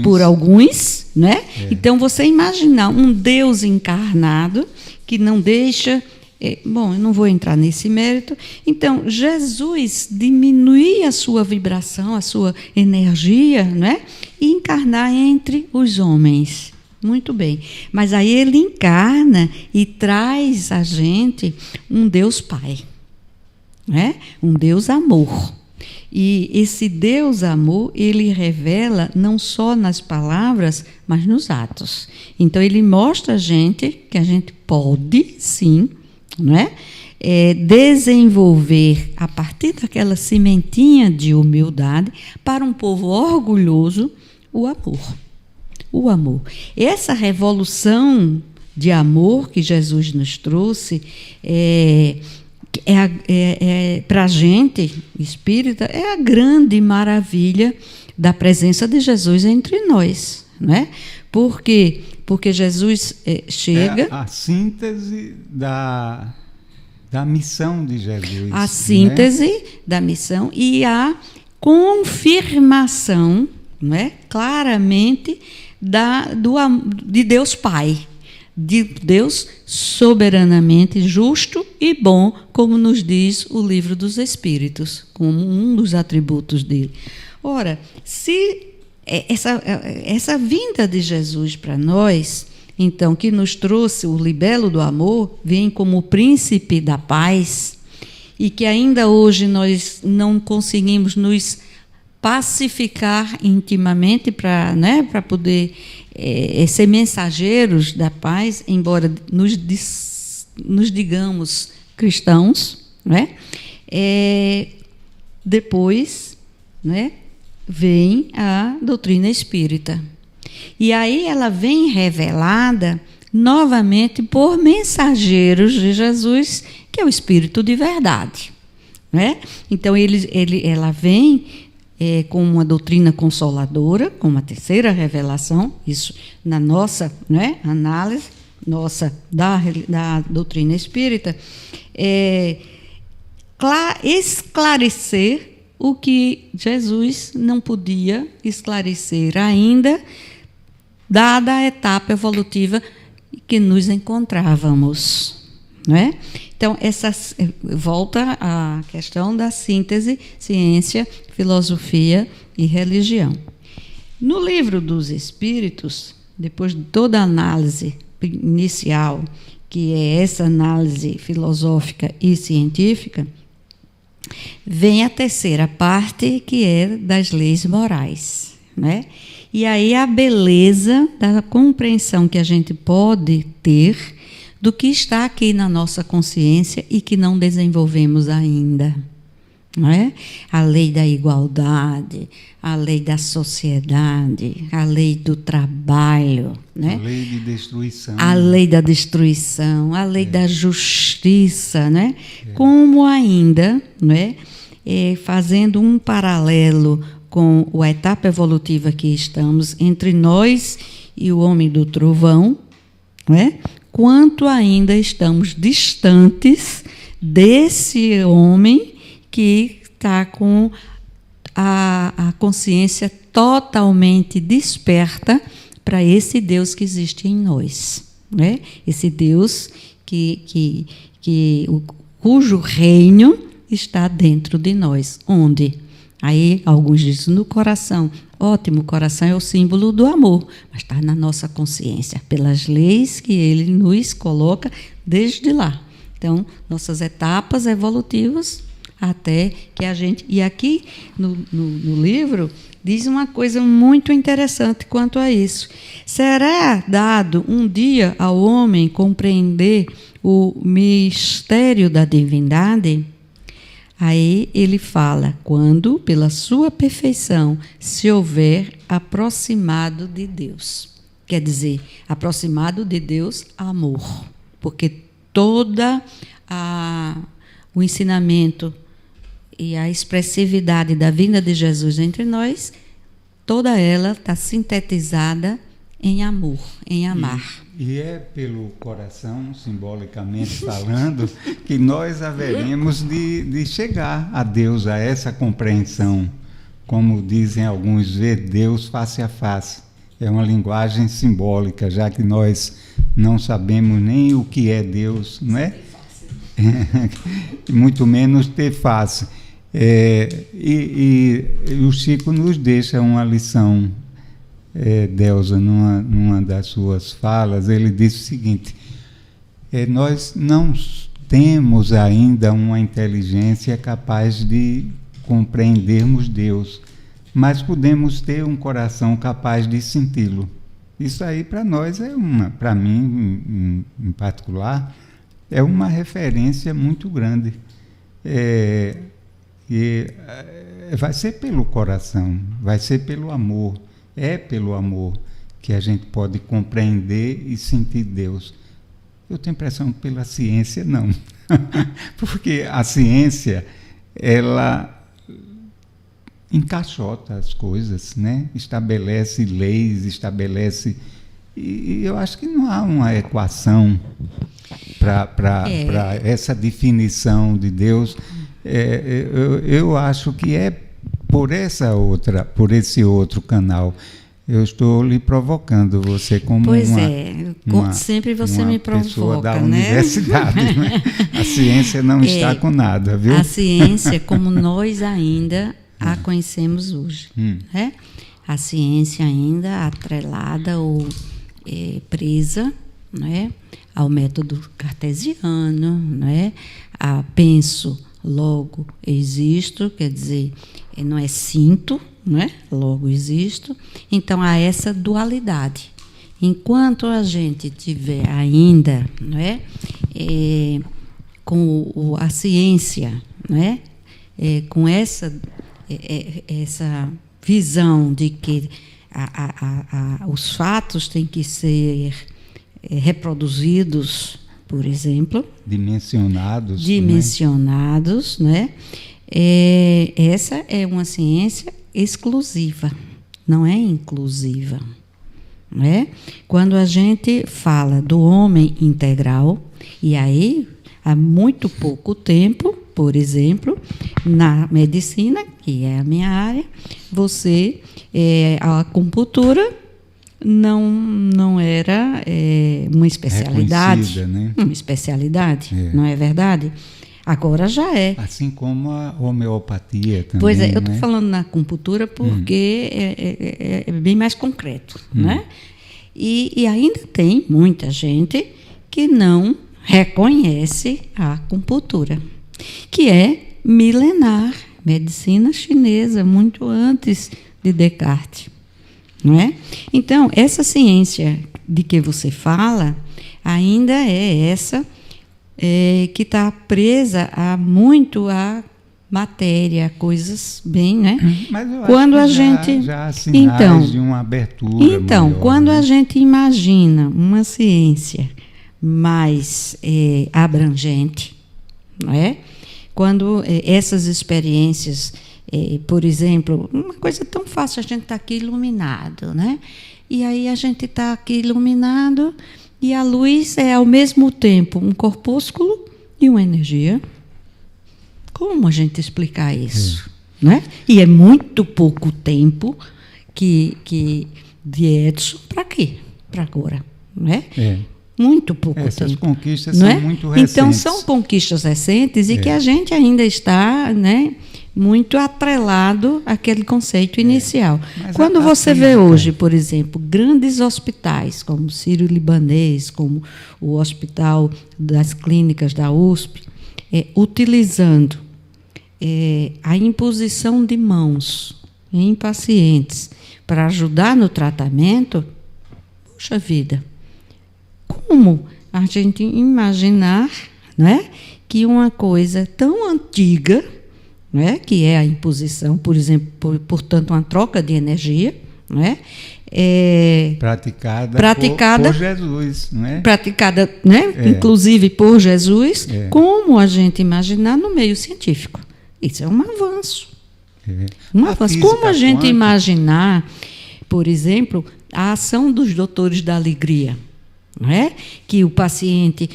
por alguns, né? Então, você imaginar um Deus encarnado que não deixa... Bom, eu não vou entrar nesse mérito. Então, Jesus diminuir a sua vibração, a sua energia, né? E encarnar entre os homens. Muito bem. Mas aí ele encarna e traz a gente um Deus Pai, né? Um Deus Amor. E esse Deus Amor, ele revela não só nas palavras, mas nos atos. Então, ele mostra a gente que a gente pode, sim, não é? Desenvolver a partir daquela sementinha de humildade para um povo orgulhoso o amor. O amor. Essa revolução de amor que Jesus nos trouxe para a gente espírita é a grande maravilha da presença de Jesus entre nós, não é? Porque Jesus chega... a síntese da missão de Jesus. A síntese, né, da missão e a confirmação não é? Claramente de Deus Pai, de Deus soberanamente justo e bom, como nos diz o Livro dos Espíritos, como um dos atributos dele. Ora, se essa vinda de Jesus para nós, então, que nos trouxe o libelo do amor, vem como o príncipe da paz, e que ainda hoje nós não conseguimos nos pacificar intimamente para poder ser mensageiros da paz, embora nos digamos cristãos, né? Depois, né, vem a doutrina espírita. E aí ela vem revelada novamente por mensageiros de Jesus, que é o Espírito de verdade, né? Então ela vem com uma doutrina consoladora, com uma terceira revelação, isso na nossa, né, análise nossa da doutrina espírita, esclarecer o que Jesus não podia esclarecer ainda, dada a etapa evolutiva que nos encontrávamos, né? Então, volta à questão da síntese, ciência, filosofia e religião. No Livro dos Espíritos, depois de toda a análise inicial, que é essa análise filosófica e científica, vem a terceira parte, que é das leis morais, né? E aí a beleza da compreensão que a gente pode ter do que está aqui na nossa consciência e que não desenvolvemos ainda, não é? A lei da igualdade, a lei da sociedade, a lei do trabalho, né? A lei de destruição. A lei da destruição, a lei da justiça, né? Como ainda, né? Fazendo um paralelo com a etapa evolutiva que estamos entre nós e o homem do trovão, né? Quanto ainda estamos distantes desse homem que está com a consciência totalmente desperta para esse Deus que existe em nós, né? Esse Deus cujo reino está dentro de nós. Onde? Aí alguns dizem no coração. Ótimo, o coração é o símbolo do amor, mas está na nossa consciência, pelas leis que ele nos coloca desde lá. Então, nossas etapas evolutivas até que a gente... E aqui no livro diz uma coisa muito interessante quanto a isso. Será dado um dia ao homem compreender o mistério da divindade? Aí ele fala, quando, pela sua perfeição, se houver aproximado de Deus. Quer dizer, aproximado de Deus, amor. Porque toda o ensinamento e a expressividade da vinda de Jesus entre nós, toda ela está sintetizada em amor, em amar. E é pelo coração, simbolicamente falando, que nós haveremos de chegar a Deus, a essa compreensão. Como dizem alguns, ver Deus face a face. É uma linguagem simbólica, já que nós não sabemos nem o que é Deus, não é? Muito menos ter face. E o Chico nos deixa uma lição. Delza, numa das suas falas, ele disse o seguinte: nós não temos ainda uma inteligência capaz de compreendermos Deus, mas podemos ter um coração capaz de senti-lo. Isso aí para nós para mim em particular, é uma referência muito grande. Vai ser pelo coração, vai ser pelo amor. É pelo amor que a gente pode compreender e sentir Deus. Eu tenho a impressão que pela ciência não. Porque a ciência, ela encaixota as coisas, né? Estabelece leis, e eu acho que não há uma equação para essa definição de Deus. Eu acho que é por esse outro canal. Eu estou lhe provocando, você como sempre você me provoca, pessoa da né? universidade. Né? A ciência não está com nada, viu? A ciência, como nós ainda a conhecemos hoje. Né? A ciência ainda atrelada ou presa, né? Ao método cartesiano, né? A penso, logo existo, quer dizer, não é sinto, né? Logo existo. Então, há essa dualidade. Enquanto a gente tiver ainda, né? Com a ciência, né? Com essa visão de que os fatos têm que ser reproduzidos, por exemplo, dimensionados, né? Essa é uma ciência exclusiva, não é inclusiva, né? Quando a gente fala do homem integral, e aí há muito pouco tempo, por exemplo, na medicina, que é a minha área, a acupuntura não era uma especialidade, né? Uma especialidade, não é verdade? Agora já é. Assim como a homeopatia também. Pois é, eu estou né? falando na acupuntura porque é bem mais concreto, né? E ainda tem muita gente que não reconhece a acupuntura, que é milenar, medicina chinesa, muito antes de Descartes. Não é? Então, essa ciência de que você fala ainda é essa que está presa muito à matéria, coisas bem, né? Mas eu quando acho a que gente já há sinais de uma abertura então, maior, quando né? a gente imagina uma ciência mais abrangente, não é? Quando essas experiências, por exemplo, uma coisa tão fácil, a gente está aqui iluminado, né? E aí a gente está aqui iluminado e a luz é ao mesmo tempo um corpúsculo e uma energia. Como a gente explicar isso? Né? E é muito pouco tempo que de Edison para quê? Para agora. Né? Muito pouco tempo. Essas conquistas não são é? muito recentes. Então, são conquistas recentes e que a gente ainda está, né, muito atrelado àquele conceito inicial. Quando você vê hoje, por exemplo, grandes hospitais, como o Sírio-Libanês, como o Hospital das Clínicas da USP, utilizando a imposição de mãos em pacientes para ajudar no tratamento, puxa vida, como a gente imaginar, né, que uma coisa tão antiga, né, que é a imposição, por exemplo, portanto, uma troca de energia, né, praticada por Jesus, né? Praticada, né, inclusive por Jesus, como a gente imaginar no meio científico. Isso é um avanço. Um avanço. Como a gente imaginar, por exemplo, a ação dos doutores da alegria, não é? Que o paciente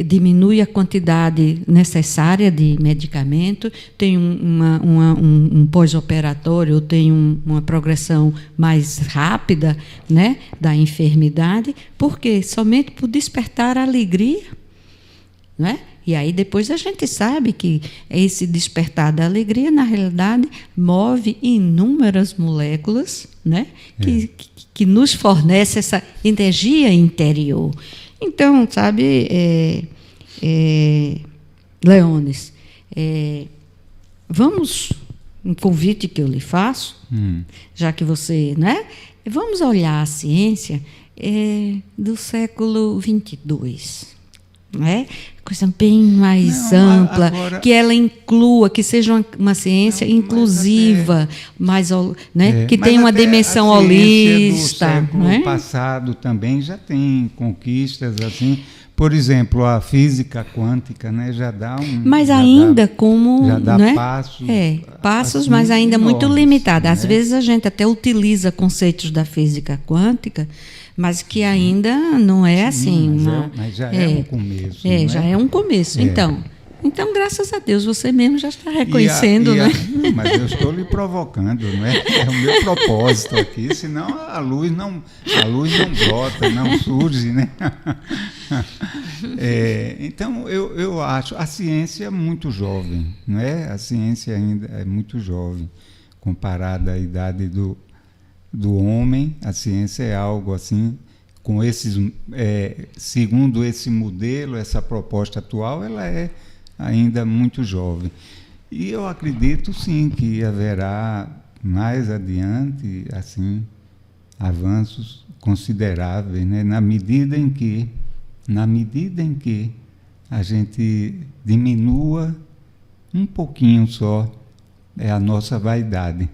diminui a quantidade necessária de medicamento, tem um pós-operatório, tem uma progressão mais rápida, né, da enfermidade, porque somente por despertar a alegria, não é? E aí depois a gente sabe que esse despertar da alegria, na realidade, move inúmeras moléculas, né, que nos fornece essa energia interior. Então, sabe, Leones, vamos, um convite que eu lhe faço, já que você, né, vamos olhar a ciência do século 22, né? Coisa bem mais ampla, agora, que ela inclua, que seja uma ciência inclusiva, né? Que tenha uma dimensão holista. Do século passado também já tem conquistas assim. Por exemplo, a física quântica, né, já dá mas ainda como, já dá, né? passos assim, mas ainda enormes, muito limitado. Às né? vezes a gente até utiliza conceitos da física quântica, mas que ainda não é assim. Mas já é um começo. Né? Já é um começo. Então, Então, graças a Deus, você mesmo já está reconhecendo, né? Não, mas eu estou lhe provocando, não é? É o meu propósito aqui, senão a luz não brota, não surge, né? Então, eu acho a ciência é muito jovem, não é? A ciência ainda é muito jovem, comparada à idade do homem. A ciência é algo assim, com esses, segundo esse modelo, essa proposta atual, ela é ainda muito jovem. E eu acredito, sim, que haverá mais adiante, assim, avanços consideráveis, né? Na medida em que a gente diminua um pouquinho só a nossa vaidade,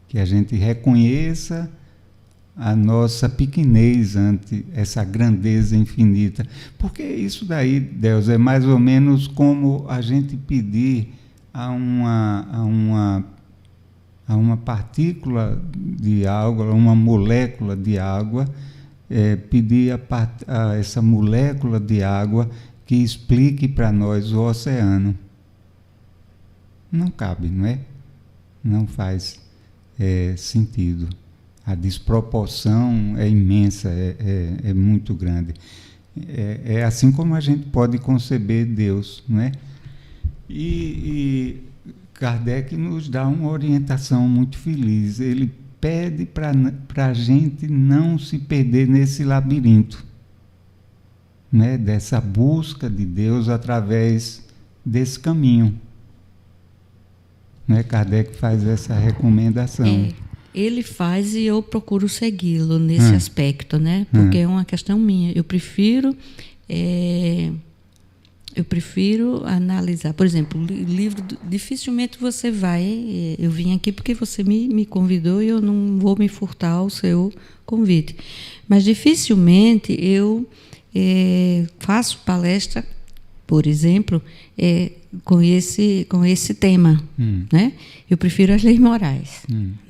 que a gente reconheça a nossa pequenez ante essa grandeza infinita. Porque isso daí, Deus, é mais ou menos como a gente pedir a uma partícula de água, a uma molécula de água, pedir a essa molécula de água que explique para nós o oceano. Não cabe, não é? Não faz sentido. A desproporção é imensa, é muito grande. É assim como a gente pode conceber Deus, não é? E Kardec nos dá uma orientação muito feliz. Ele pede para a gente não se perder nesse labirinto, né? Dessa busca de Deus através desse caminho. Né? Kardec faz essa recomendação. Ele faz e eu procuro segui-lo nesse aspecto, né? Porque é uma questão minha. Eu prefiro analisar. Por exemplo, livro, dificilmente você vai... Eu vim aqui porque você me convidou e eu não vou me furtar ao seu convite. Mas dificilmente eu faço palestra, por exemplo, com esse tema. Né? Eu prefiro as leis morais.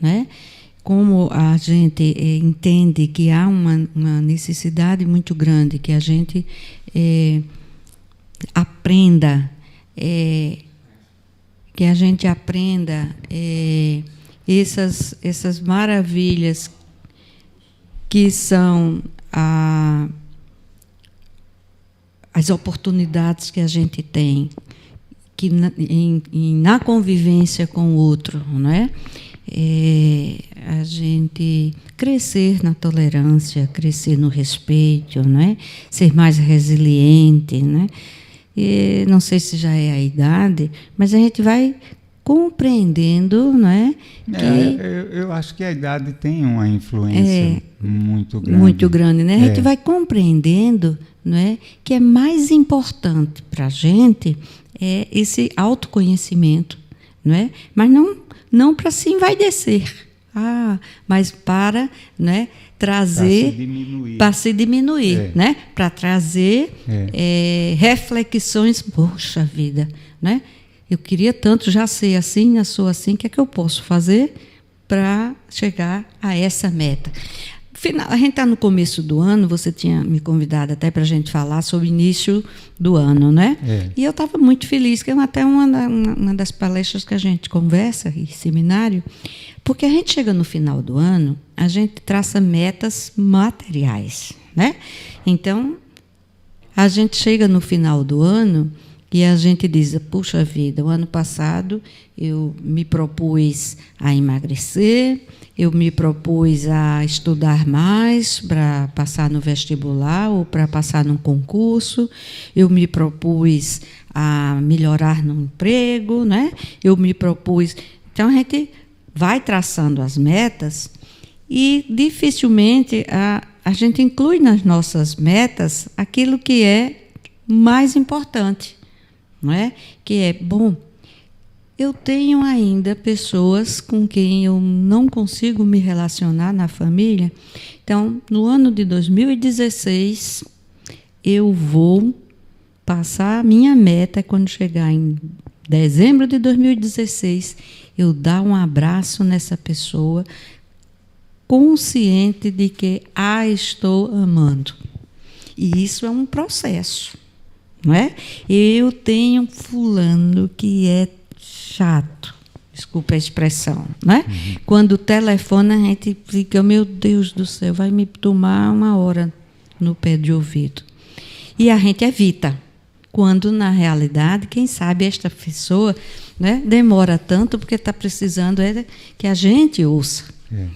Né? Como a gente entende que há uma necessidade muito grande que a gente aprenda essas maravilhas que são as oportunidades que a gente tem que na convivência com o outro, não é? A gente crescer na tolerância, crescer no respeito, não é? Ser mais resiliente, né? E não sei se já é a idade, mas a gente vai compreendendo, não é? Eu acho que a idade tem uma influência muito grande. Muito grande, né? A gente vai compreendendo, não é? Que é mais importante para a gente esse autoconhecimento, não é? Mas não para se envaidecer, mas para, né, trazer, para se diminuir, né? Para trazer reflexões. Poxa vida, né? Eu queria tanto já ser assim, eu sou assim, o que é que eu posso fazer para chegar a essa meta? A gente está no começo do ano, você tinha me convidado até para a gente falar sobre o início do ano, né? E eu estava muito feliz, que é até uma das palestras que a gente conversa, em seminário, porque a gente chega no final do ano, a gente traça metas materiais, né? Então, a gente chega no final do ano e a gente diz, puxa vida, o ano passado eu me propus a emagrecer, eu me propus a estudar mais para passar no vestibular ou para passar num concurso, eu me propus a melhorar no emprego, né? Eu me propus... Então, a gente vai traçando as metas e dificilmente a gente inclui nas nossas metas aquilo que é mais importante, não é? Que é, bom, eu tenho ainda pessoas com quem eu não consigo me relacionar na família. Então, no ano de 2016, eu vou passar a minha meta, quando chegar em dezembro de 2016, eu dar um abraço nessa pessoa, consciente de que a estou amando. E isso é um processo, não é? Eu tenho fulano que é chato, desculpa a expressão, né? Quando telefona, a gente fica, meu Deus do céu, vai me tomar 1 hora no pé de ouvido. E a gente evita, quando, na realidade, quem sabe esta pessoa, né, demora tanto porque está precisando que a gente ouça.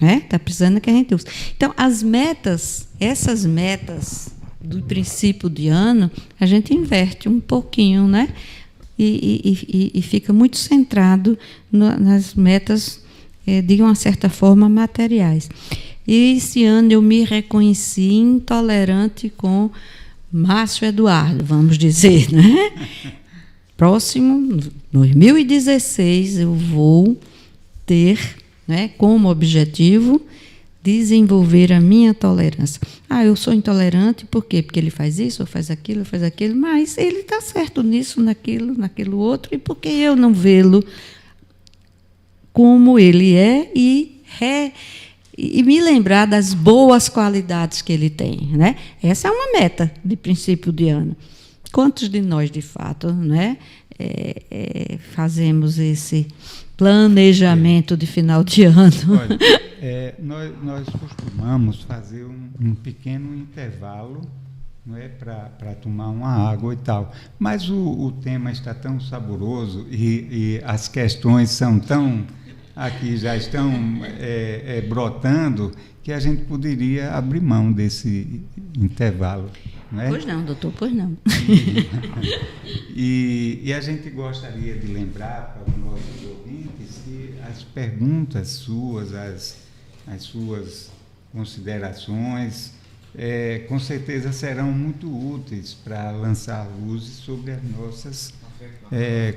Está precisando que a gente ouça. Então, essas metas do princípio de ano, a gente inverte um pouquinho, né? E fica muito centrado nas metas, de uma certa forma, materiais. E esse ano eu me reconheci intolerante com Márcio Eduardo, vamos dizer, né? Próximo, 2016, eu vou ter, né, como objetivo desenvolver a minha tolerância. Eu sou intolerante, por quê? Porque ele faz isso, ou faz aquilo, mas ele está certo nisso, naquilo outro, e por que eu não vê-lo como ele é e me lembrar das boas qualidades que ele tem, né? Essa é uma meta de princípio de ano. Quantos de nós, de fato, né, fazemos esse planejamento de final de ano? Olha, nós costumamos fazer um pequeno intervalo, não é, para tomar uma água e tal. Mas o tema está tão saboroso e as questões são tão... aqui já estão brotando, que a gente poderia abrir mão desse intervalo. Não é? Pois não, doutor, pois não. E a gente gostaria de lembrar para os nossos ouvintes que as perguntas suas, as suas considerações, com certeza serão muito úteis para lançar luzes sobre as nossas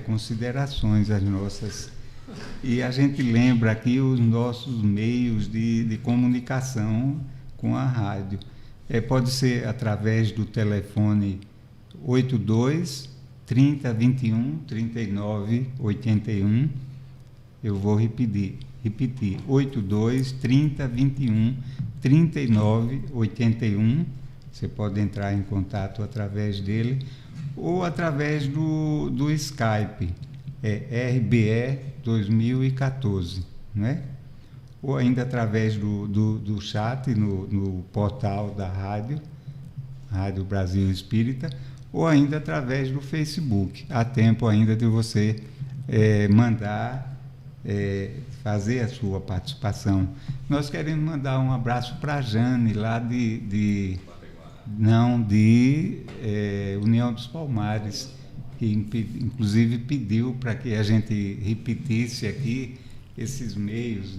considerações, as nossas... E a gente lembra aqui os nossos meios de comunicação com a rádio. Pode ser através do telefone 82 30 21 39 81. Eu vou repetir. 82 30 21 39 81. Você pode entrar em contato através dele ou através do Skype. RBE 2014, não é? Ou ainda através do chat no portal da Rádio Brasil Espírita, ou ainda através do Facebook. Há tempo ainda de você mandar, fazer a sua participação. Nós queremos mandar um abraço para a Jane, lá de União dos Palmares, que inclusive pediu para que a gente repetisse aqui esses meios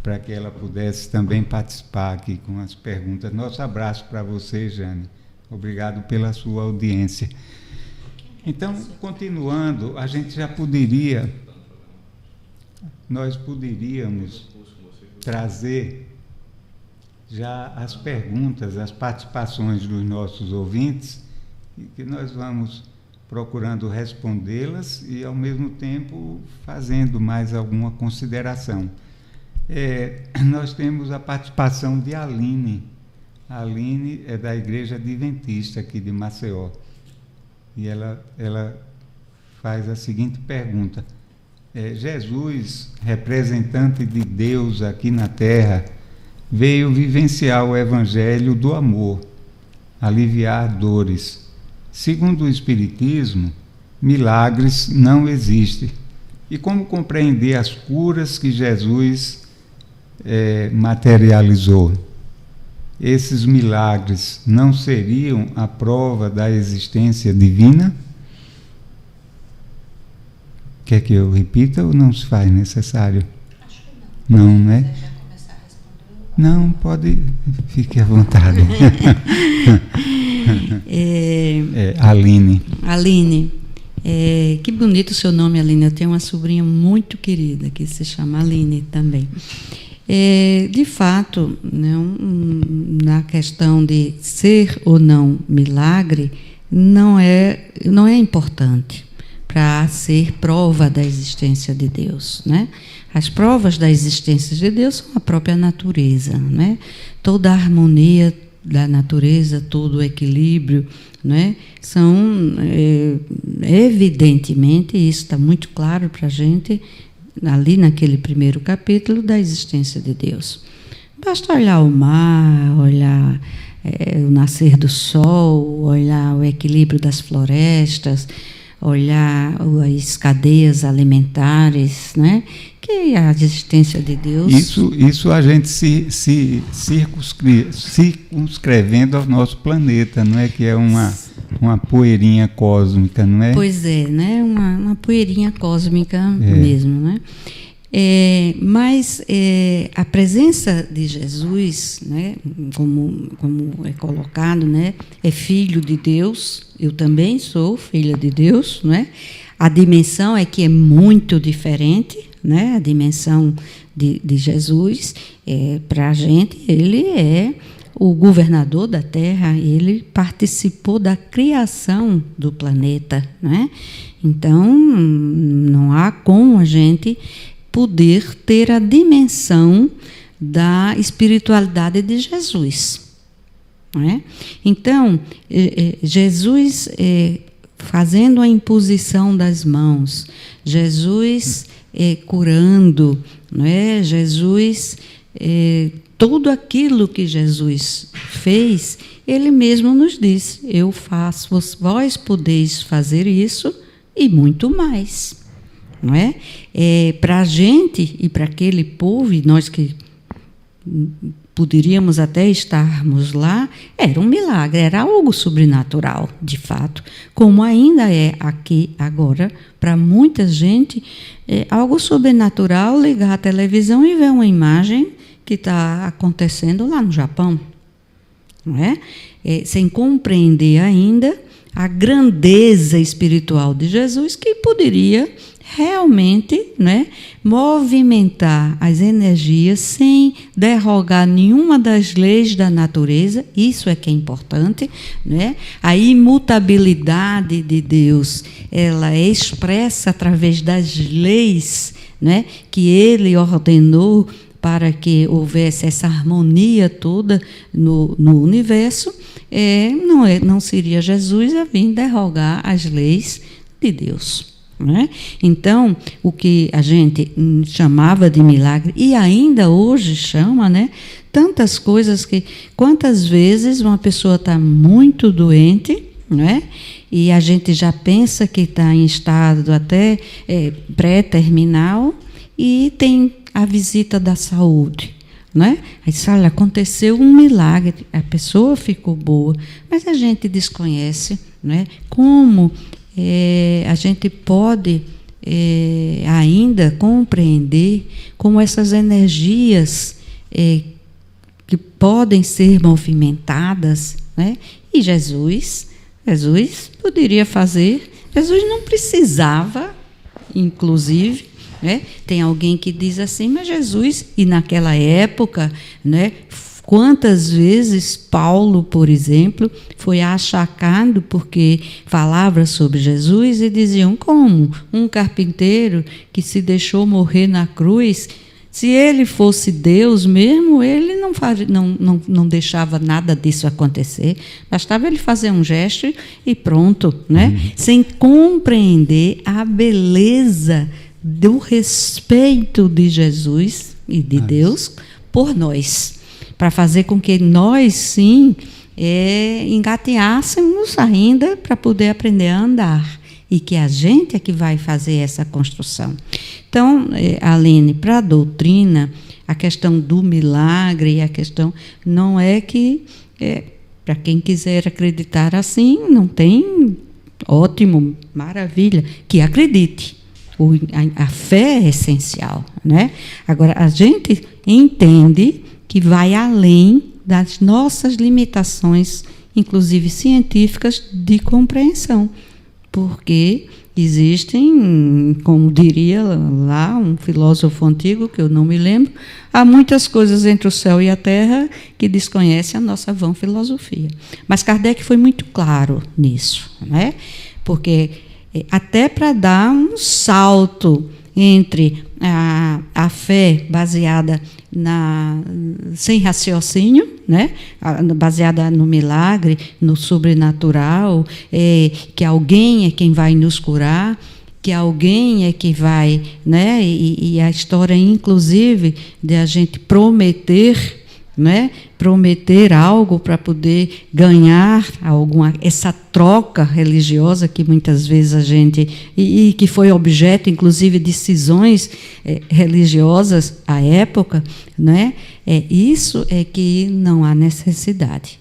para que ela pudesse também participar aqui com as perguntas. Nosso abraço para você, Jane. Obrigado pela sua audiência. Então, continuando, a gente já nós poderíamos trazer já as perguntas, as participações dos nossos ouvintes, e que nós vamos procurando respondê-las e, ao mesmo tempo, fazendo mais alguma consideração. Nós temos a participação de Aline. A Aline é da Igreja Adventista aqui de Maceió. E ela faz a seguinte pergunta. Jesus, representante de Deus aqui na Terra, veio vivenciar o Evangelho do amor, aliviar dores. Segundo o Espiritismo, milagres não existem. E como compreender as curas que Jesus materializou? Esses milagres não seriam a prova da existência divina? Quer que eu repita ou não se faz necessário? Acho que não. Não, né? Você já começar a responder? Não, pode, fique à vontade. Aline. Aline, que bonito o seu nome, Aline. Eu tenho uma sobrinha muito querida que se chama Aline também. De fato, não, na questão de ser ou não milagre, não é importante para ser prova da existência de Deus, né? As provas da existência de Deus são a própria natureza, né? Toda a harmonia, da natureza, todo o equilíbrio, né? São, evidentemente, isso está muito claro para a gente, ali naquele primeiro capítulo da existência de Deus. Basta olhar o mar, olhar o nascer do sol, olhar o equilíbrio das florestas, olhar as cadeias alimentares, né? Que a existência de Deus... Isso a gente se circunscrevendo ao nosso planeta, não é? Que é uma poeirinha cósmica, não é? Pois é, né? Uma poeirinha cósmica mesmo, né? Mas a presença de Jesus, né, como é colocado, né, é filho de Deus. Eu também sou filha de Deus, né? A dimensão é que é muito diferente, né? A dimensão de Jesus, para a gente, ele é o governador da Terra, ele participou da criação do planeta, né? Então, não há como a gente poder ter a dimensão da espiritualidade de Jesus, não é? Então, Jesus fazendo a imposição das mãos, Jesus curando, não é? Jesus, tudo aquilo que Jesus fez, ele mesmo nos diz: eu faço, vós podeis fazer isso e muito mais. Não é? Para a gente e para aquele povo, e nós que poderíamos até estarmos lá, era um milagre, era algo sobrenatural, de fato, como ainda é aqui agora, para muita gente, algo sobrenatural ligar a televisão e ver uma imagem que está acontecendo lá no Japão, não é? Sem compreender ainda a grandeza espiritual de Jesus, que poderia realmente, né, movimentar as energias sem derrogar nenhuma das leis da natureza. Isso é que é importante, né? A imutabilidade de Deus, ela é expressa através das leis, né, que ele ordenou para que houvesse essa harmonia toda no universo. Não seria Jesus a vir derrogar as leis de Deus. Né? Então, o que a gente chamava de milagre, e ainda hoje chama, né? Tantas coisas que... Quantas vezes uma pessoa está muito doente, né? E a gente já pensa que está em estado até pré-terminal, e tem a visita da saúde. Né? Aí olha, aconteceu um milagre, a pessoa ficou boa, mas a gente desconhece, né? Como a gente pode ainda compreender como essas energias que podem ser movimentadas, né? E Jesus poderia fazer, Jesus não precisava, inclusive, né? Tem alguém que diz assim, mas Jesus, e naquela época, né, quantas vezes Paulo, por exemplo, foi achacado porque falava sobre Jesus e diziam: como um carpinteiro que se deixou morrer na cruz, se ele fosse Deus mesmo, ele não deixava nada disso acontecer, bastava ele fazer um gesto e pronto, né? Sem compreender a beleza do respeito de Jesus e de Deus por nós, para fazer com que nós, sim, engateássemos ainda para poder aprender a andar, e que a gente é que vai fazer essa construção. Então, Aline, para a doutrina, a questão do milagre, a questão não é que, para quem quiser acreditar assim, não tem, ótimo, maravilha, que acredite. A fé é essencial, né? Agora, a gente entende que vai além das nossas limitações, inclusive científicas, de compreensão, porque existem, como diria lá um filósofo antigo, que eu não me lembro, há muitas coisas entre o céu e a terra que desconhecem a nossa vã filosofia. Mas Kardec foi muito claro nisso, né? Porque até para dar um salto entre a fé baseada sem raciocínio, né? Baseada no milagre, no sobrenatural, que alguém é quem vai nos curar, que alguém é que vai, né? E a história, inclusive, de a gente prometer, né? Prometer algo para poder ganhar essa troca religiosa que muitas vezes a gente e que foi objeto, inclusive, de cisões religiosas à época, né? Isso é que não há necessidade.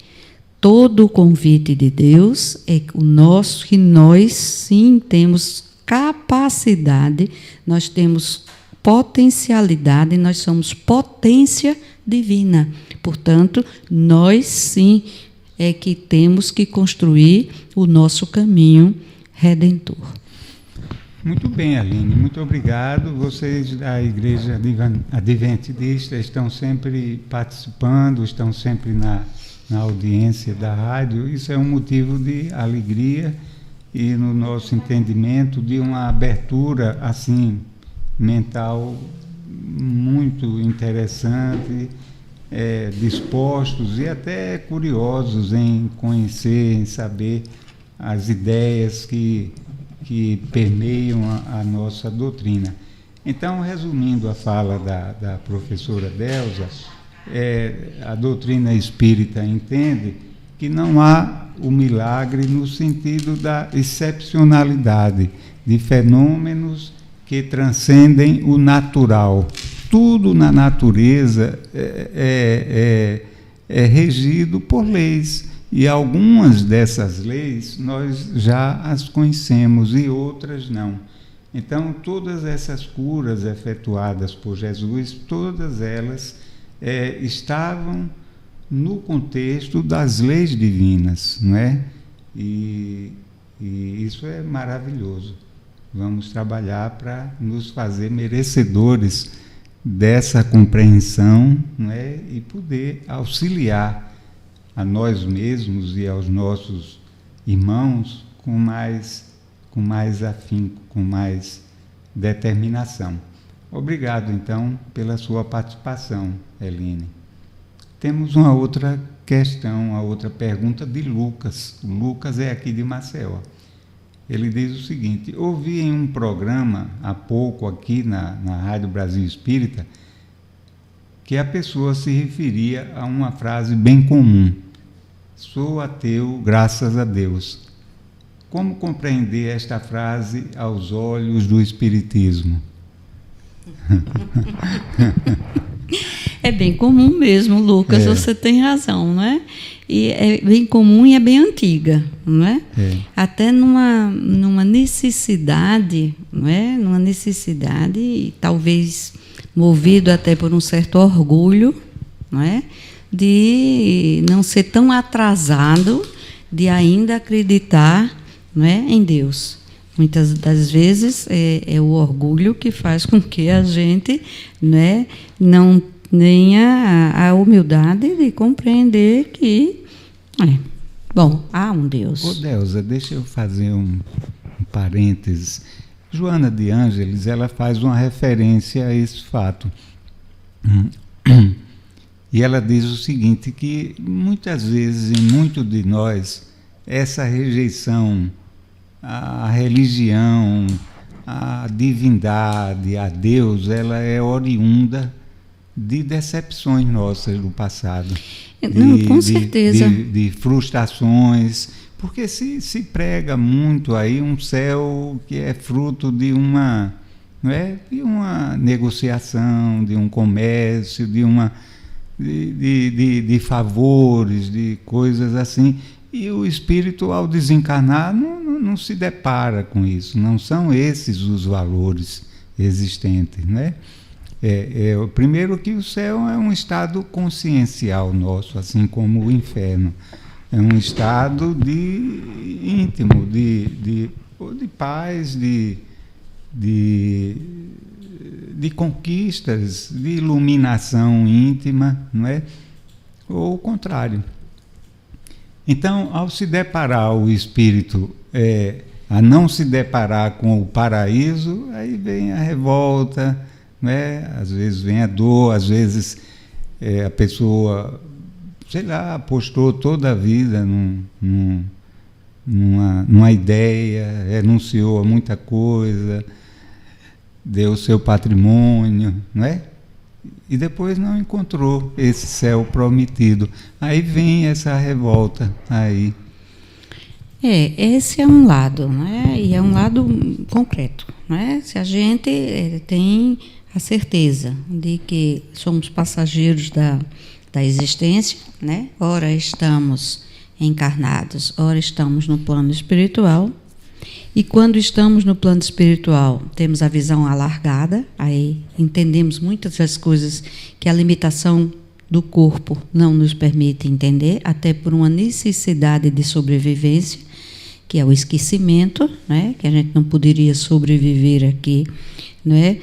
Todo o convite de Deus é o nosso, que nós sim temos capacidade, nós temos potencialidade, nós somos potência divina. Portanto, nós sim é que temos que construir o nosso caminho redentor. Muito bem, Aline, muito obrigado. Vocês da Igreja Adventista estão sempre participando, estão sempre na audiência da rádio. Isso é um motivo de alegria e, no nosso entendimento, de uma abertura assim mental muito interessante, dispostos e até curiosos em conhecer, em saber as ideias que permeiam a nossa doutrina. Então, resumindo a fala da professora Delza, a doutrina espírita entende que não há o milagre no sentido da excepcionalidade de fenômenos que transcendem o natural. Tudo na natureza é regido por leis, e algumas dessas leis nós já as conhecemos e outras não. Então, todas essas curas efetuadas por Jesus, todas elas estavam no contexto das leis divinas, não é? E isso é maravilhoso. Vamos trabalhar para nos fazer merecedores dessa compreensão, não é? E poder auxiliar a nós mesmos e aos nossos irmãos com mais afinco, com mais determinação. Obrigado, então, pela sua participação, Eline. Temos uma outra questão, uma outra pergunta de Lucas. O Lucas é aqui de Maceió. Ele diz o seguinte: ouvi em um programa, há pouco aqui na Rádio Brasil Espírita, que a pessoa se referia a uma frase bem comum: sou ateu, graças a Deus. Como compreender esta frase aos olhos do Espiritismo? É bem comum mesmo, Lucas, você tem razão, não é? E é bem comum e é bem antiga, não é? Até numa necessidade, não é? Numa necessidade, talvez movido até por um certo orgulho, não é? De não ser tão atrasado, de ainda acreditar, não é, em Deus. Muitas das vezes é o orgulho que faz com que a gente, né, não tenha a humildade de compreender que, há um Deus. Ô Delza, deixa eu fazer um parênteses. Joana de Ângeles, ela faz uma referência a esse fato. E ela diz o seguinte, que muitas vezes, em muito de nós, essa rejeição à religião, à divindade, a Deus, ela é oriunda de decepções nossas do passado. Com certeza. De frustrações, porque se prega muito aí um céu que é fruto de uma negociação, de um comércio, de favores, de coisas assim. E o espírito, ao desencarnar, não se depara com isso. Não são esses os valores existentes, né? Primeiro que o céu é um estado consciencial nosso, assim como o inferno. É um estado íntimo, de paz, de conquistas, de iluminação íntima, não é? Ou o contrário. Então, ao se deparar o espírito, a não se deparar com o paraíso, aí vem a revolta, não é? Às vezes vem a dor, às vezes a pessoa, sei lá, apostou toda a vida numa ideia, renunciou a muita coisa, deu seu patrimônio, não é? E depois não encontrou esse céu prometido. Aí vem essa revolta aí. Esse é um lado, né? E é um lado concreto, né? Se a gente tem a certeza de que somos passageiros da existência, né? Ora estamos encarnados, ora estamos no plano espiritual. E quando estamos no plano espiritual, temos a visão alargada, aí entendemos muitas das coisas que a limitação do corpo não nos permite entender, até por uma necessidade de sobrevivência, que é o esquecimento, né? Que a gente não poderia sobreviver aqui, né?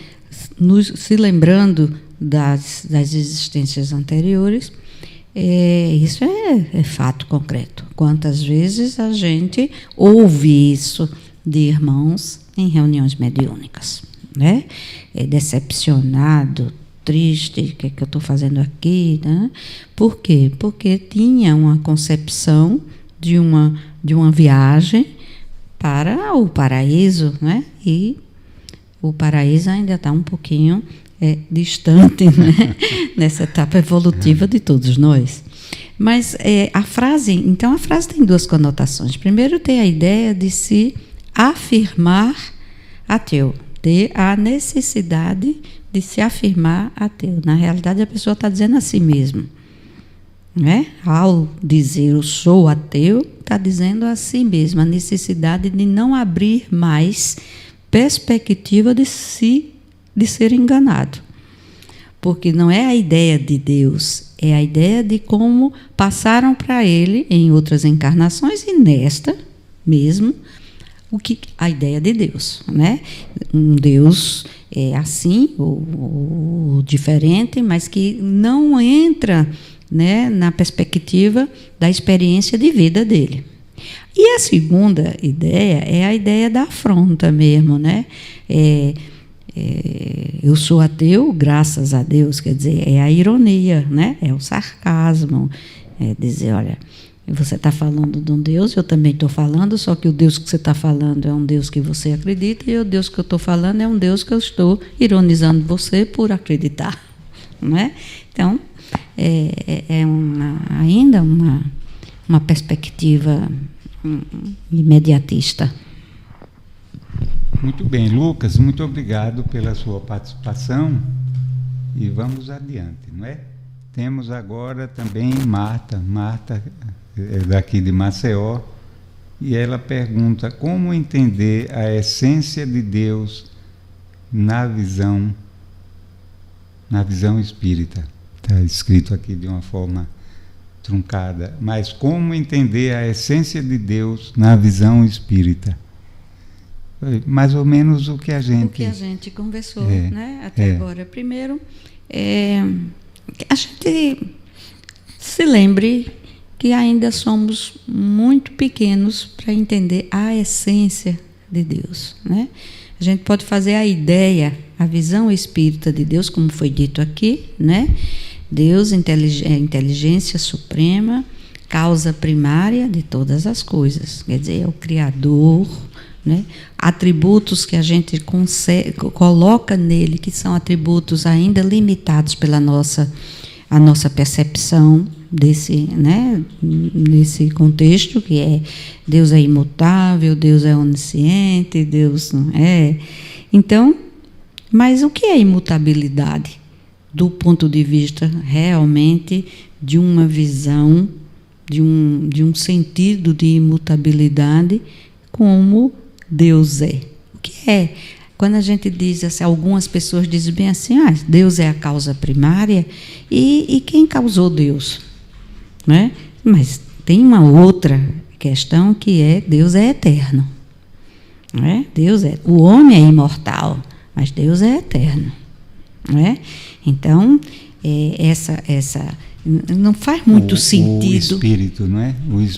Se lembrando das existências anteriores. Isso é fato concreto. Quantas vezes a gente ouve isso de irmãos em reuniões mediúnicas, né? Decepcionado, triste, o que é que eu estou fazendo aqui, né? Por quê? Porque tinha uma concepção de uma viagem para o paraíso, né? E o paraíso ainda está um pouquinho distante, né? Nessa etapa evolutiva de todos nós. Mas a frase tem duas conotações. Primeiro, tem a ideia de se afirmar ateu, ter a necessidade de se afirmar ateu. Na realidade, a pessoa está dizendo a si mesma, né? Ao dizer eu sou ateu, está dizendo a si mesma a necessidade de não abrir mais perspectiva de ser enganado. Porque não é a ideia de Deus, é a ideia de como passaram para ele em outras encarnações e nesta mesmo a ideia de Deus, né? Um Deus assim ou diferente, mas que não entra, né, na perspectiva da experiência de vida dele. E a segunda ideia é a ideia da afronta mesmo, né? Eu sou ateu, graças a Deus, quer dizer, é a ironia, né? É o sarcasmo, dizer, olha, você está falando de um Deus, eu também estou falando, só que o Deus que você está falando é um Deus que você acredita, e o Deus que eu estou falando é um Deus que eu estou ironizando você por acreditar, não é? Então, ainda uma perspectiva imediatista. Muito bem, Lucas, muito obrigado pela sua participação e vamos adiante, não é? Temos agora também Marta é daqui de Maceió, e ela pergunta como entender a essência de Deus na visão espírita. Está escrito aqui de uma forma truncada, mas como entender a essência de Deus na visão espírita? Mais ou menos o que a gente conversou, né, até agora. Primeiro, a gente se lembre que ainda somos muito pequenos para entender a essência de Deus, né? A gente pode fazer a ideia, a visão espírita de Deus, como foi dito aqui, né? Deus, inteligência suprema, causa primária de todas as coisas, quer dizer, é o Criador, né? Atributos que a gente coloca nele, que são atributos ainda limitados pela a nossa percepção desse contexto, que é Deus é imutável, Deus é onisciente, Deus não é. Então, mas o que é imutabilidade? Do ponto de vista realmente de uma visão, de um sentido de imutabilidade, como Deus é. O que é? Quando a gente diz assim, algumas pessoas dizem bem assim, Deus é a causa primária, e quem causou Deus? Né? Mas tem uma outra questão que é, Deus é eterno. Né? O homem é imortal, mas Deus é eterno. Né? Então, essa não faz muito sentido. O espírito, não é?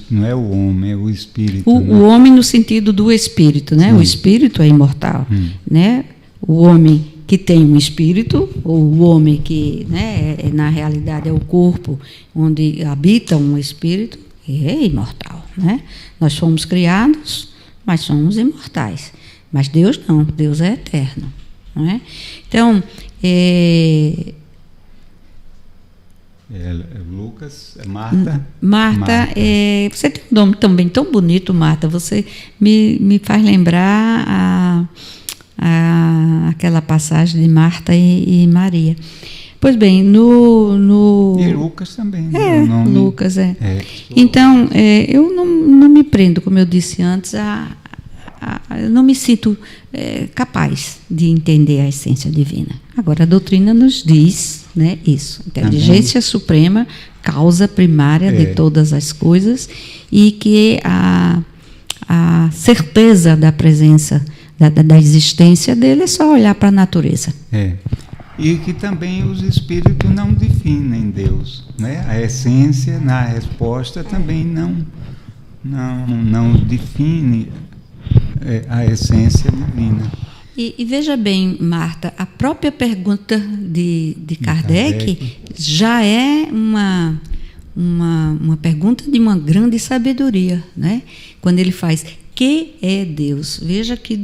Não é o homem, é o espírito. O homem no sentido do espírito, né? O espírito é imortal, né? O homem que tem um espírito, ou o homem que, né, na realidade é o corpo onde habita um espírito, é imortal, né? Nós fomos criados, mas somos imortais. Mas Deus não, Deus é eterno, não é? Então, Lucas, Marta. Marta. Você tem um nome também tão bonito, Marta. Você me faz lembrar aquela passagem de Marta e Maria. Pois bem, E Lucas também. Nome, Lucas, Então, eu não me prendo, como eu disse antes, eu não me sinto capaz de entender a essência divina. Agora, a doutrina nos diz, né, isso. Inteligência suprema, causa primária de todas as coisas, e que a certeza da presença, da existência dele é só olhar para a natureza. E que também os espíritos não definem Deus, né? A essência na resposta também não define a essência divina. E veja bem, Marta, a própria pergunta de Kardec já é uma pergunta de uma grande sabedoria, né? Quando ele faz, que é Deus? Veja que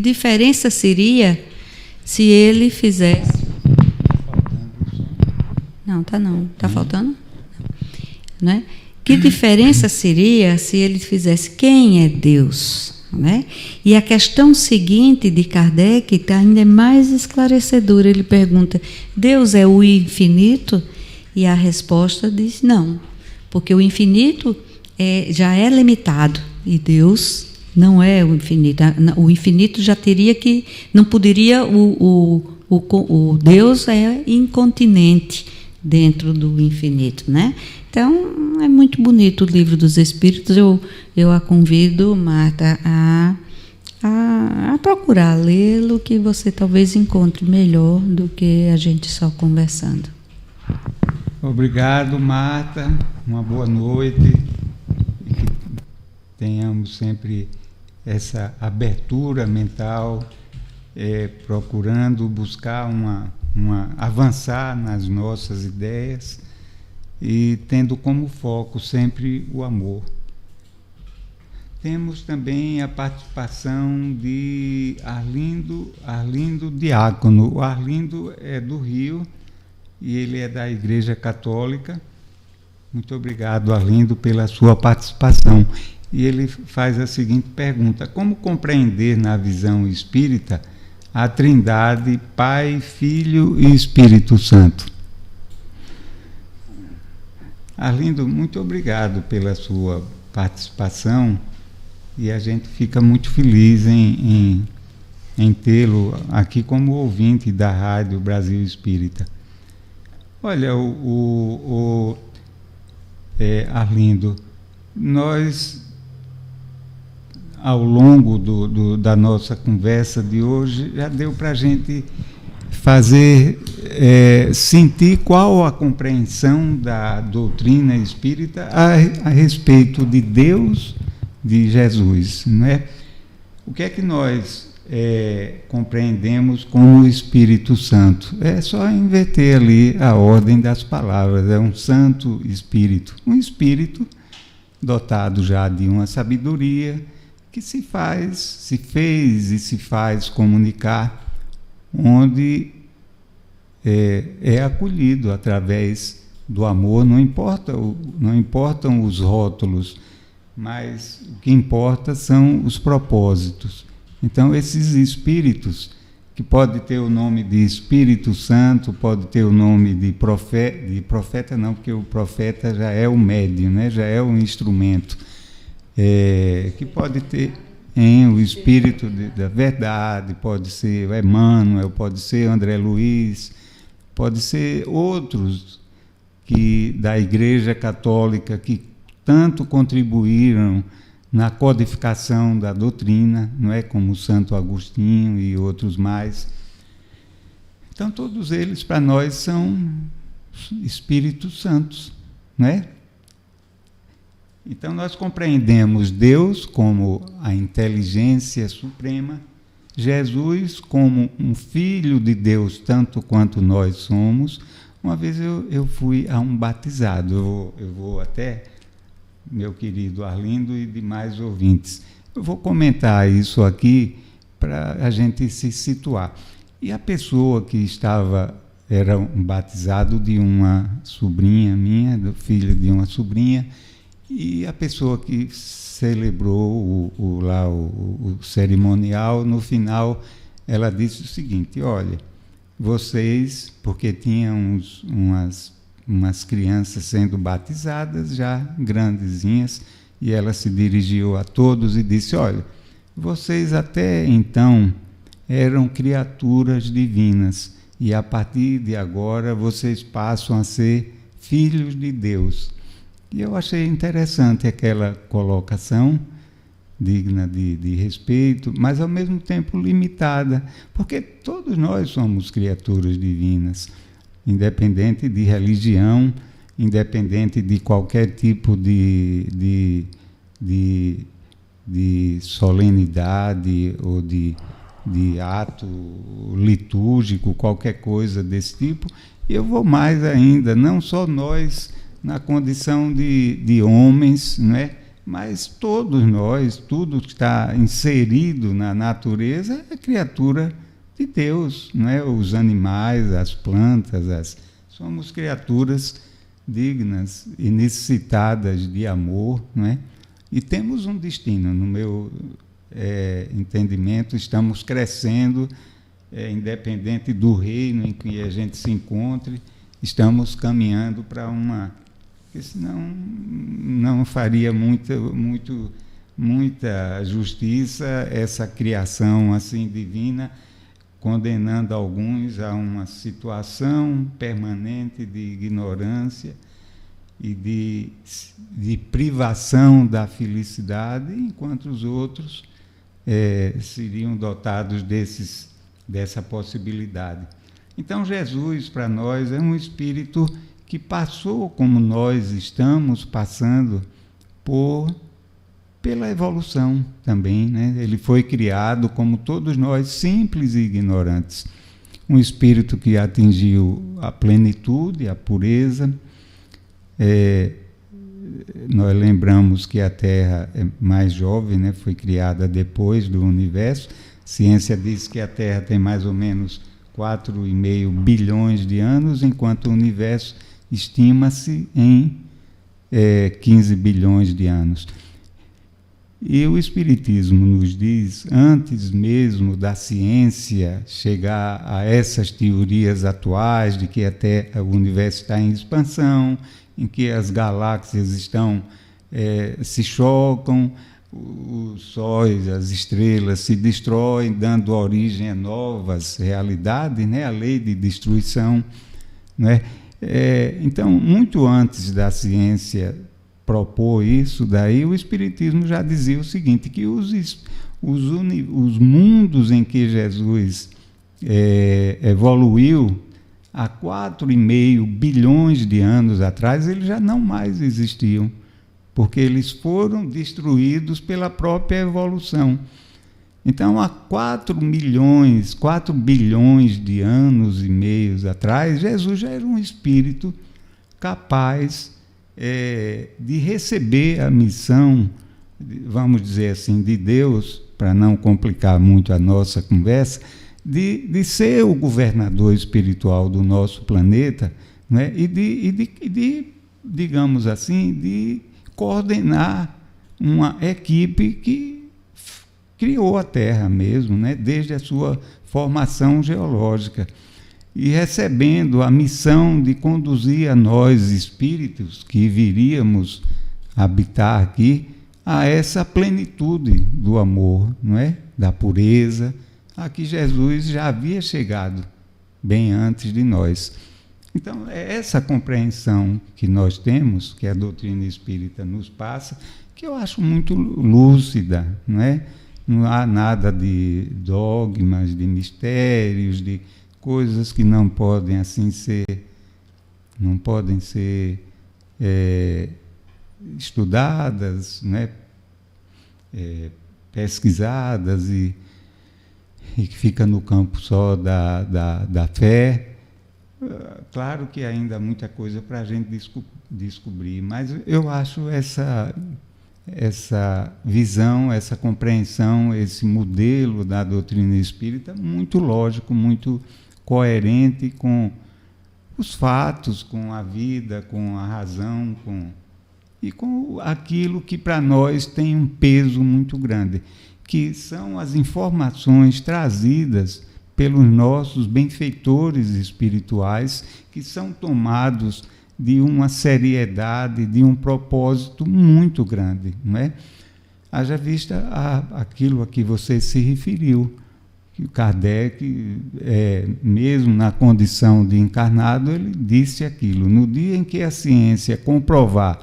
diferença seria se ele fizesse... Não, tá faltando? Né? Que diferença seria se ele fizesse quem é Deus? Né? E a questão seguinte de Kardec está ainda mais esclarecedora. Ele pergunta, Deus é o infinito? E a resposta diz não, porque o infinito já é limitado e Deus não é o infinito. O infinito já teria que... Não poderia... O Deus é incontinente dentro do infinito, né? Então, é muito bonito o Livro dos Espíritos. Eu a convido, Marta, a procurar lê-lo, que você talvez encontre melhor do que a gente só conversando. Obrigado, Marta. Uma boa noite. E que tenhamos sempre essa abertura mental, procurando buscar avançar nas nossas ideias e tendo como foco sempre o amor. Temos também a participação de Arlindo Diácono. O Arlindo é do Rio e ele é da Igreja Católica. Muito obrigado, Arlindo, pela sua participação. E ele faz a seguinte pergunta: como compreender na visão espírita a Trindade, Pai, Filho e Espírito Santo? Arlindo, muito obrigado pela sua participação e a gente fica muito feliz em tê-lo aqui como ouvinte da Rádio Brasil Espírita. Olha, Arlindo, nós, ao longo da nossa conversa de hoje, já deu para a gente sentir qual a compreensão da doutrina espírita a respeito de Deus, de Jesus, não é? O que é que nós compreendemos como o Espírito Santo? É só inverter ali a ordem das palavras. É um Santo Espírito, um Espírito dotado já de uma sabedoria que se fez e se faz comunicar, onde é acolhido através do amor. Não importam os rótulos, mas o que importa são os propósitos. Então, esses espíritos, que pode ter o nome de Espírito Santo, pode ter o nome de profeta não, porque o profeta já é o médium, né? Já é o instrumento, que pode ter o Espírito da Verdade, pode ser Emmanuel, pode ser André Luiz, pode ser outros da Igreja Católica que tanto contribuíram na codificação da doutrina, não é, como Santo Agostinho e outros mais. Então, todos eles, para nós, são Espíritos Santos, não é? Então, nós compreendemos Deus como a inteligência suprema, Jesus, como um filho de Deus, tanto quanto nós somos. Uma vez eu fui a um batizado, eu vou até, meu querido Arlindo e demais ouvintes, eu vou comentar isso aqui para a gente se situar. E a pessoa que era um batizado de uma sobrinha minha, do filho de uma sobrinha, e a pessoa que celebrou o cerimonial, no final, ela disse o seguinte: olha, vocês, porque tinham umas crianças sendo batizadas, já grandezinhas, e ela se dirigiu a todos e disse: olha, vocês até então eram criaturas divinas, e a partir de agora vocês passam a ser filhos de Deus. E eu achei interessante aquela colocação, digna de respeito, mas ao mesmo tempo limitada, porque todos nós somos criaturas divinas, independente de religião, independente de qualquer tipo de solenidade ou de ato litúrgico, qualquer coisa desse tipo. E eu vou mais ainda, não só nós na condição de homens, né? Mas todos nós, tudo que está inserido na natureza é criatura de Deus, não é? Os animais, as plantas, somos criaturas dignas e necessitadas de amor, não é? E temos um destino, no meu entendimento, estamos crescendo, independente do reino em que a gente se encontre, estamos caminhando para porque senão não faria muita justiça essa criação assim divina, condenando alguns a uma situação permanente de ignorância e de privação da felicidade, enquanto os outros seriam dotados dessa possibilidade. Então, Jesus, para nós, é um espírito que passou, como nós estamos passando, pela evolução também, né? Ele foi criado, como todos nós, simples e ignorantes. Um espírito que atingiu a plenitude, a pureza. Nós lembramos que a Terra é mais jovem, né? Foi criada depois do universo. A ciência diz que a Terra tem mais ou menos 4,5 bilhões de anos, enquanto o universo estima-se em 15 bilhões de anos. E o Espiritismo nos diz, antes mesmo da ciência chegar a essas teorias atuais de que até o universo está em expansão, em que as galáxias se chocam, os sóis, as estrelas se destroem, dando origem a novas realidades, né? A lei de destruição, né? Então, muito antes da ciência propor isso, daí o Espiritismo já dizia o seguinte, que os mundos em que Jesus evoluiu há 4,5 bilhões de anos atrás, eles já não mais existiam, porque eles foram destruídos pela própria evolução. Então, há 4 bilhões de anos e meios atrás, Jesus já era um espírito capaz de receber a missão, vamos dizer assim, de Deus, para não complicar muito a nossa conversa, de ser o governador espiritual do nosso planeta, né? e de, digamos assim, de coordenar uma equipe que criou a Terra mesmo, né? Desde a sua formação geológica, e recebendo a missão de conduzir a nós, espíritos, que viríamos habitar aqui, a essa plenitude do amor, não é? Da pureza, a que Jesus já havia chegado bem antes de nós. Então, é essa compreensão que nós temos, que a doutrina espírita nos passa, que eu acho muito lúcida, não é? Não há nada de dogmas, de mistérios, de coisas que não podem assim ser estudadas, né? Pesquisadas e que fica no campo só da fé. Claro que ainda há muita coisa para a gente descobrir, mas eu acho essa visão, essa compreensão, esse modelo da doutrina espírita muito lógico, muito coerente com os fatos, com a vida, com a razão, e com aquilo que para nós tem um peso muito grande, que são as informações trazidas pelos nossos benfeitores espirituais, que são tomados de uma seriedade, de um propósito muito grande, não é? Haja vista aquilo a que você se referiu, que o Kardec, mesmo na condição de encarnado, ele disse aquilo: no dia em que a ciência comprovar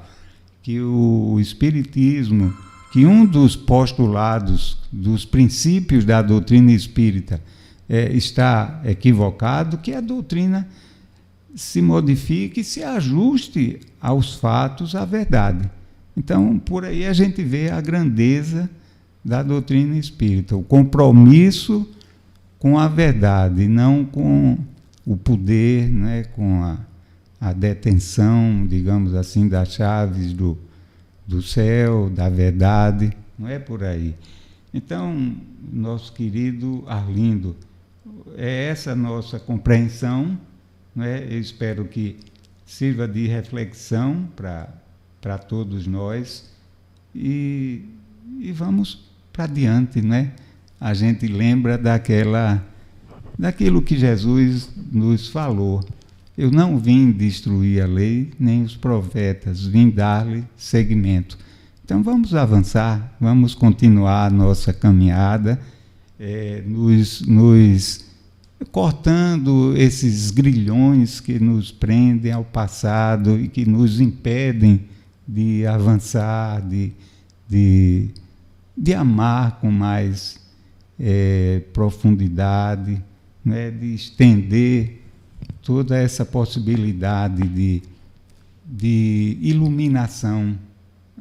que o Espiritismo, que um dos postulados, dos princípios da doutrina espírita está equivocado, que a doutrina se modifique e se ajuste aos fatos, à verdade. Então, por aí a gente vê a grandeza da doutrina espírita, o compromisso com a verdade, não com o poder, né, com a detenção, digamos assim, das chaves do céu, da verdade, não é por aí. Então, nosso querido Arlindo, é essa nossa compreensão, não é? Eu espero que sirva de reflexão para todos nós e vamos para diante, né? A gente lembra daquilo que Jesus nos falou: eu não vim destruir a lei nem os profetas, vim dar-lhe seguimento. Então vamos avançar, vamos continuar a nossa caminhada, nos cortando esses grilhões que nos prendem ao passado e que nos impedem de avançar, de amar com mais profundidade, né, de estender toda essa possibilidade de iluminação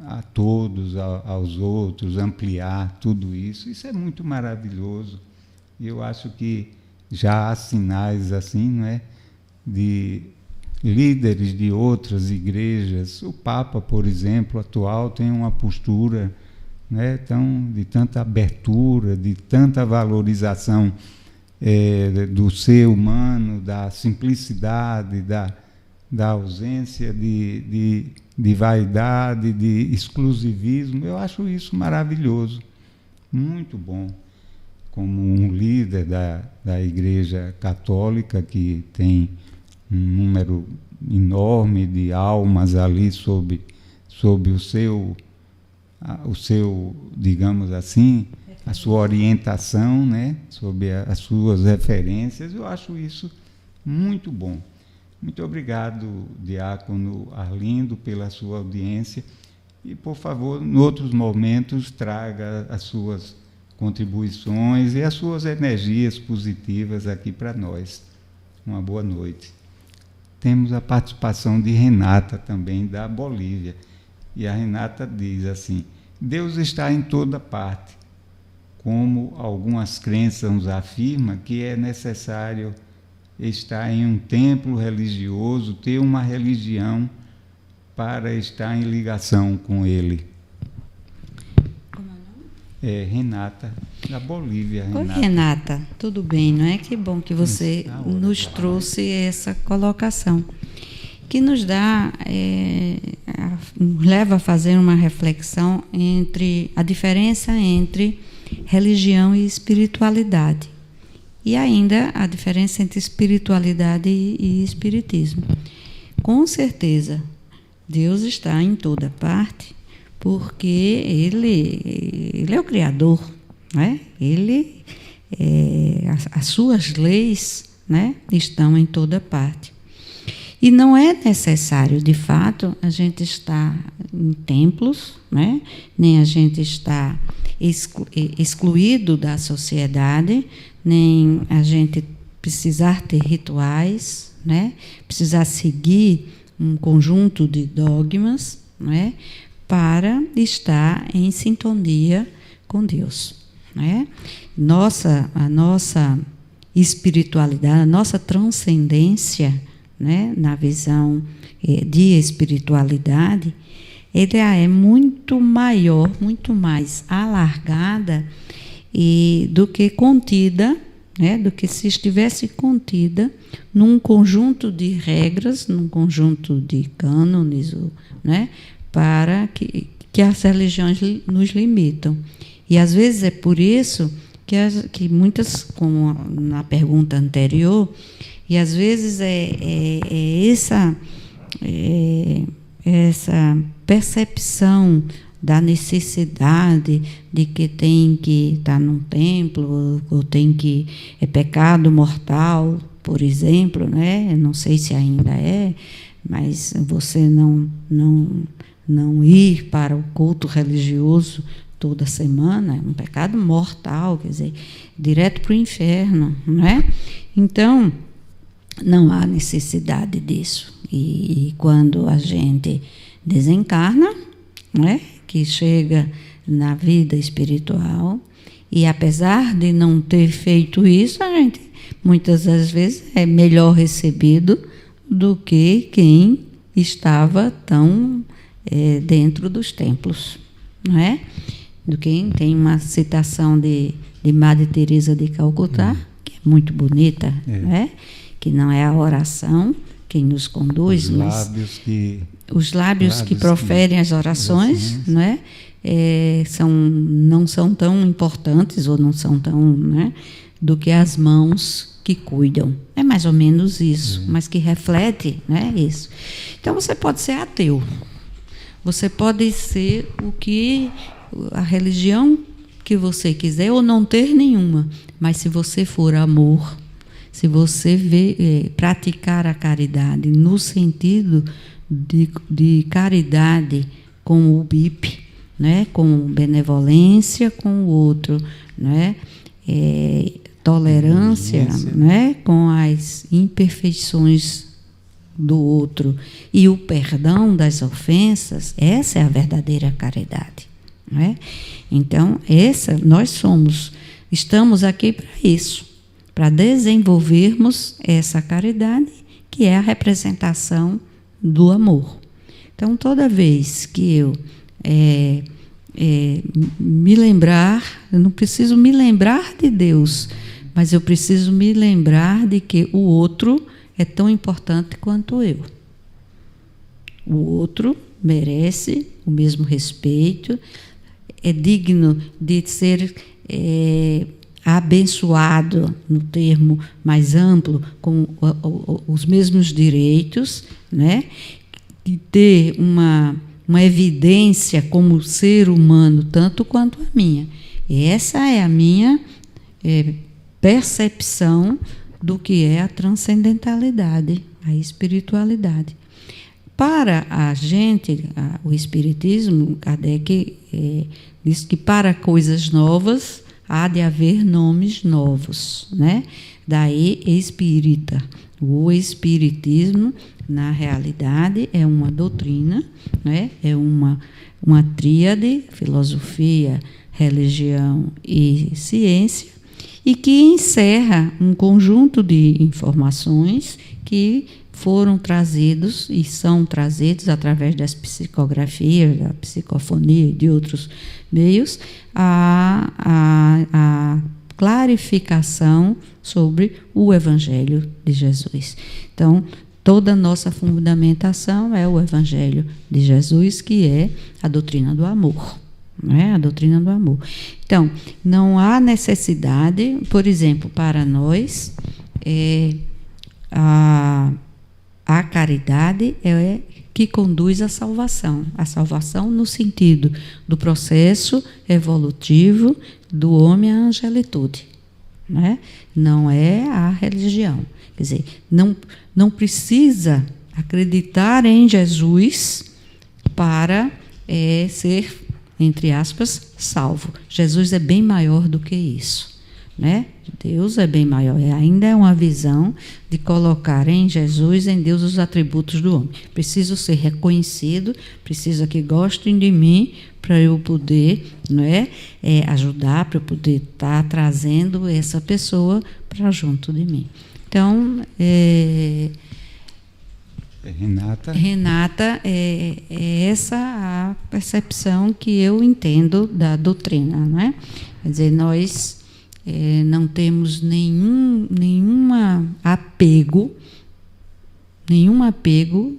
a todos, aos outros, ampliar tudo isso. Isso é muito maravilhoso. Eu acho que já há sinais assim, não é, de líderes de outras igrejas. O Papa, por exemplo, atual, tem uma postura, né, de tanta abertura, de tanta valorização do ser humano, da simplicidade, da ausência de vaidade, de exclusivismo. Eu acho isso maravilhoso, muito bom. Como um líder da Igreja Católica, que tem um número enorme de almas ali sob o seu, digamos assim, a sua orientação, né, sob as suas referências, eu acho isso muito bom. Muito obrigado, Diácono Arlindo, pela sua audiência e, por favor, em outros momentos, traga as suas contribuições e as suas energias positivas aqui para nós. Uma boa noite. Temos a participação de Renata também, da Bolívia. E a Renata diz assim: Deus está em toda parte, como algumas crenças nos afirmam que é necessário estar em um templo religioso, ter uma religião para estar em ligação com Ele. Renata, da Bolívia. Oi, Renata, tudo bem, não é? Que bom que você nos trouxe essa colocação, que nos dá, nos leva a fazer uma reflexão entre a diferença entre religião e espiritualidade, e ainda a diferença entre espiritualidade e espiritismo. Com certeza, Deus está em toda parte, porque Ele é o Criador, né? As suas leis, né, estão em toda parte. E não é necessário, de fato, a gente estar em templos, né, nem a gente estar excluído da sociedade, nem a gente precisar ter rituais, né, precisar seguir um conjunto de dogmas, né, para estar em sintonia com Deus. né? A nossa espiritualidade, a nossa transcendência, né, na visão de espiritualidade, ela é muito maior, muito mais alargada do que contida, né, do que se estivesse contida num conjunto de regras, num conjunto de cânones, né, para que as religiões nos limitam. E às vezes é por isso que muitas, como na pergunta anterior, e às vezes essa percepção da necessidade de que tem que estar num templo, ou tem que é pecado mortal, por exemplo, né? Eu não sei se ainda é, mas você não ir para o culto religioso toda semana é um pecado mortal, quer dizer, direto para o inferno, não é? Então, não há necessidade disso. E quando a gente desencarna, não é? Que chega na vida espiritual, e apesar de não ter feito isso, a gente muitas das vezes é melhor recebido do que quem estava tão dentro dos templos, não é? Do que tem uma citação de Madre Teresa de Calcutá, que é muito bonita, né? Que não é a oração quem nos conduz, os lábios que proferem as orações, né? Não são tão importantes, ou não são tão, né, do que as mãos que cuidam. É mais ou menos isso, mas que reflete, né, isso. Então, você pode ser ateu, você pode ser a religião que você quiser, ou não ter nenhuma, mas se você for amor, se você praticar a caridade no sentido de caridade com o BIP, né, com benevolência com o outro, né, tolerância, né, com as imperfeições do outro e o perdão das ofensas, essa é a verdadeira caridade, não é? Então, nós estamos aqui para isso, para desenvolvermos essa caridade, que é a representação do amor. Então, toda vez que eu me lembrar, eu não preciso me lembrar de Deus, mas eu preciso me lembrar de que o outro é tão importante quanto eu. O outro merece o mesmo respeito, é digno de ser abençoado, no termo mais amplo, com os mesmos direitos, né? De ter uma evidência como ser humano, tanto quanto a minha. E essa é a minha percepção do que é a transcendentalidade, a espiritualidade. Para a gente, o Espiritismo, Kardec diz que para coisas novas há de haver nomes novos, né? Daí espírita. O Espiritismo, na realidade, é uma doutrina, né? É uma tríade, filosofia, religião e ciência, e que encerra um conjunto de informações que foram trazidos e são trazidos através das psicografias, da psicofonia e de outros meios, a clarificação sobre o Evangelho de Jesus. Então, toda a nossa fundamentação é o Evangelho de Jesus, que é a doutrina do amor. Não é? A doutrina do amor. Então, não há necessidade, por exemplo, para nós, a caridade é que conduz à salvação. A salvação no sentido do processo evolutivo do homem à angelitude. Né? Não é a religião. Quer dizer, não precisa acreditar em Jesus para ser, entre aspas, salvo. Jesus é bem maior do que isso, né? Deus é bem maior. Ainda é uma visão de colocar em Jesus, em Deus, os atributos do homem. Preciso ser reconhecido, preciso que gostem de mim, para eu poder, não é, ajudar, para eu poder estar trazendo essa pessoa para junto de mim. Então, Renata, é essa a percepção que eu entendo da doutrina, não é? Quer dizer, nós não temos nenhum apego,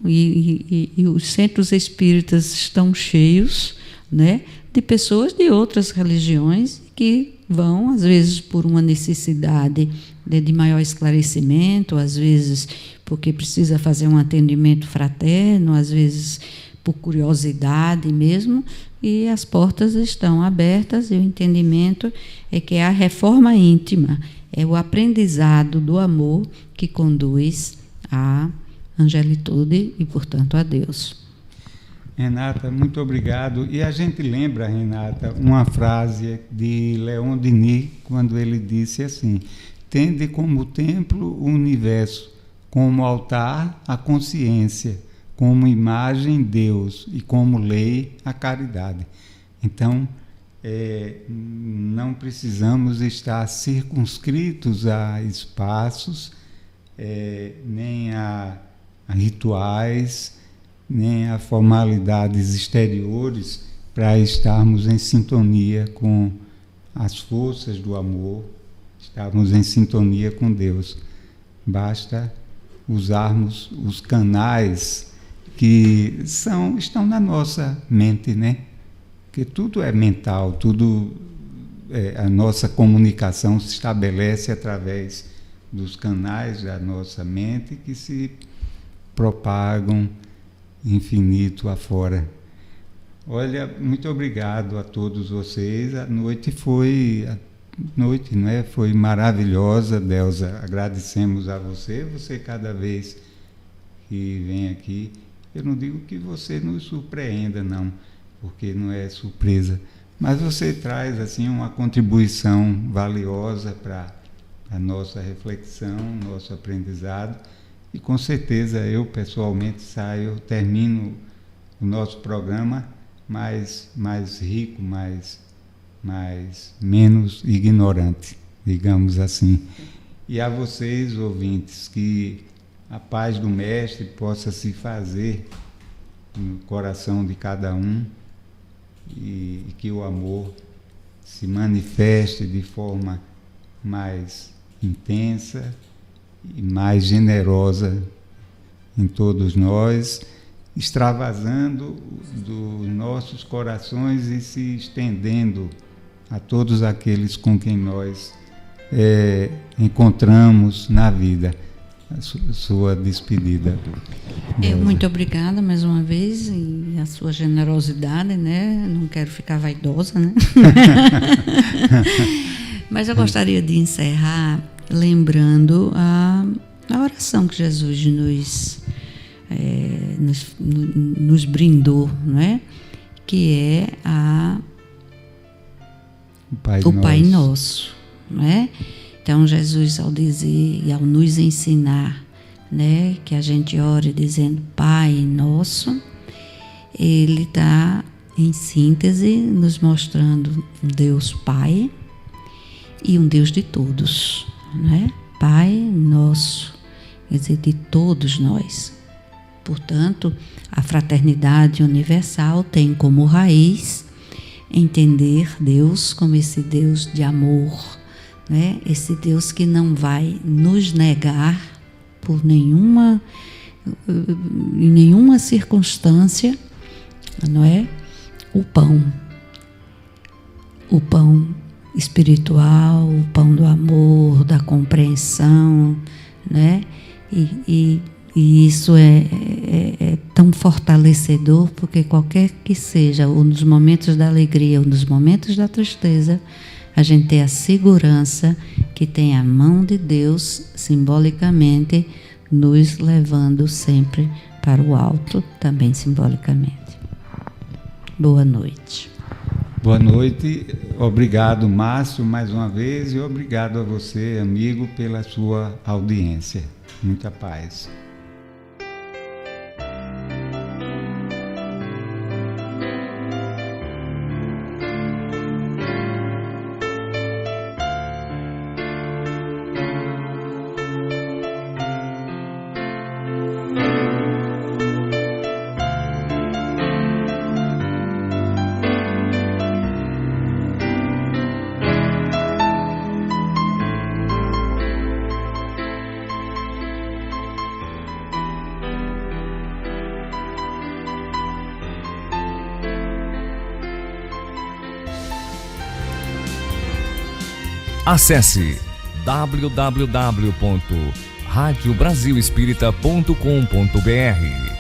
e os centros espíritas estão cheios, né, de pessoas de outras religiões que vão, às vezes, por uma necessidade de maior esclarecimento, às vezes porque precisa fazer um atendimento fraterno, às vezes por curiosidade mesmo, e as portas estão abertas, e o entendimento é que é a reforma íntima, é o aprendizado do amor que conduz à angelitude e, portanto, a Deus. Renata, muito obrigado. E a gente lembra, Renata, uma frase de Leon Denis, quando ele disse assim: tende como templo o universo, como altar a consciência, como imagem Deus e como lei a caridade. Então, não precisamos estar circunscritos a espaços, nem a rituais, nem a formalidades exteriores, para estarmos em sintonia com as forças do amor, estarmos em sintonia com Deus. Basta usarmos os canais que estão na nossa mente, né? Porque tudo é mental, a nossa comunicação se estabelece através dos canais da nossa mente que se propagam infinito afora. Olha, muito obrigado a todos vocês. A noite foi maravilhosa, Delza. Agradecemos a você cada vez que vem aqui. Eu não digo que você nos surpreenda, não, porque não é surpresa, mas você traz assim uma contribuição valiosa para a nossa reflexão, nosso aprendizado, e com certeza eu pessoalmente termino o nosso programa mais rico, menos ignorante, digamos assim. E a vocês, ouvintes, que a paz do Mestre possa se fazer no coração de cada um, e que o amor se manifeste de forma mais intensa e mais generosa em todos nós, extravasando dos nossos corações e se estendendo a todos aqueles com quem nós encontramos na vida. A sua despedida. Muito obrigada mais uma vez, e a sua generosidade, né? Não quero ficar vaidosa, né? Mas eu gostaria de encerrar lembrando a oração que Jesus nos brindou, não é? Que é o Pai Nosso, não é? Então, Jesus, ao dizer e ao nos ensinar, né, que a gente ore dizendo Pai Nosso, Ele está, em síntese, nos mostrando um Deus Pai e um Deus de todos, né? Pai Nosso, quer dizer, de todos nós. Portanto, a fraternidade universal tem como raiz entender Deus como esse Deus de amor, né? Esse Deus que não vai nos negar em nenhuma circunstância, não é? O pão espiritual, o pão do amor, da compreensão, né? E isso é tão fortalecedor, porque qualquer que seja, ou nos momentos da alegria ou nos momentos da tristeza, a gente tem a segurança que tem a mão de Deus, simbolicamente, nos levando sempre para o alto, também simbolicamente. Boa noite. Boa noite. Obrigado, Márcio, mais uma vez, e obrigado a você, amigo, pela sua audiência. Muita paz. Acesse www.radiobrasilespírita.com.br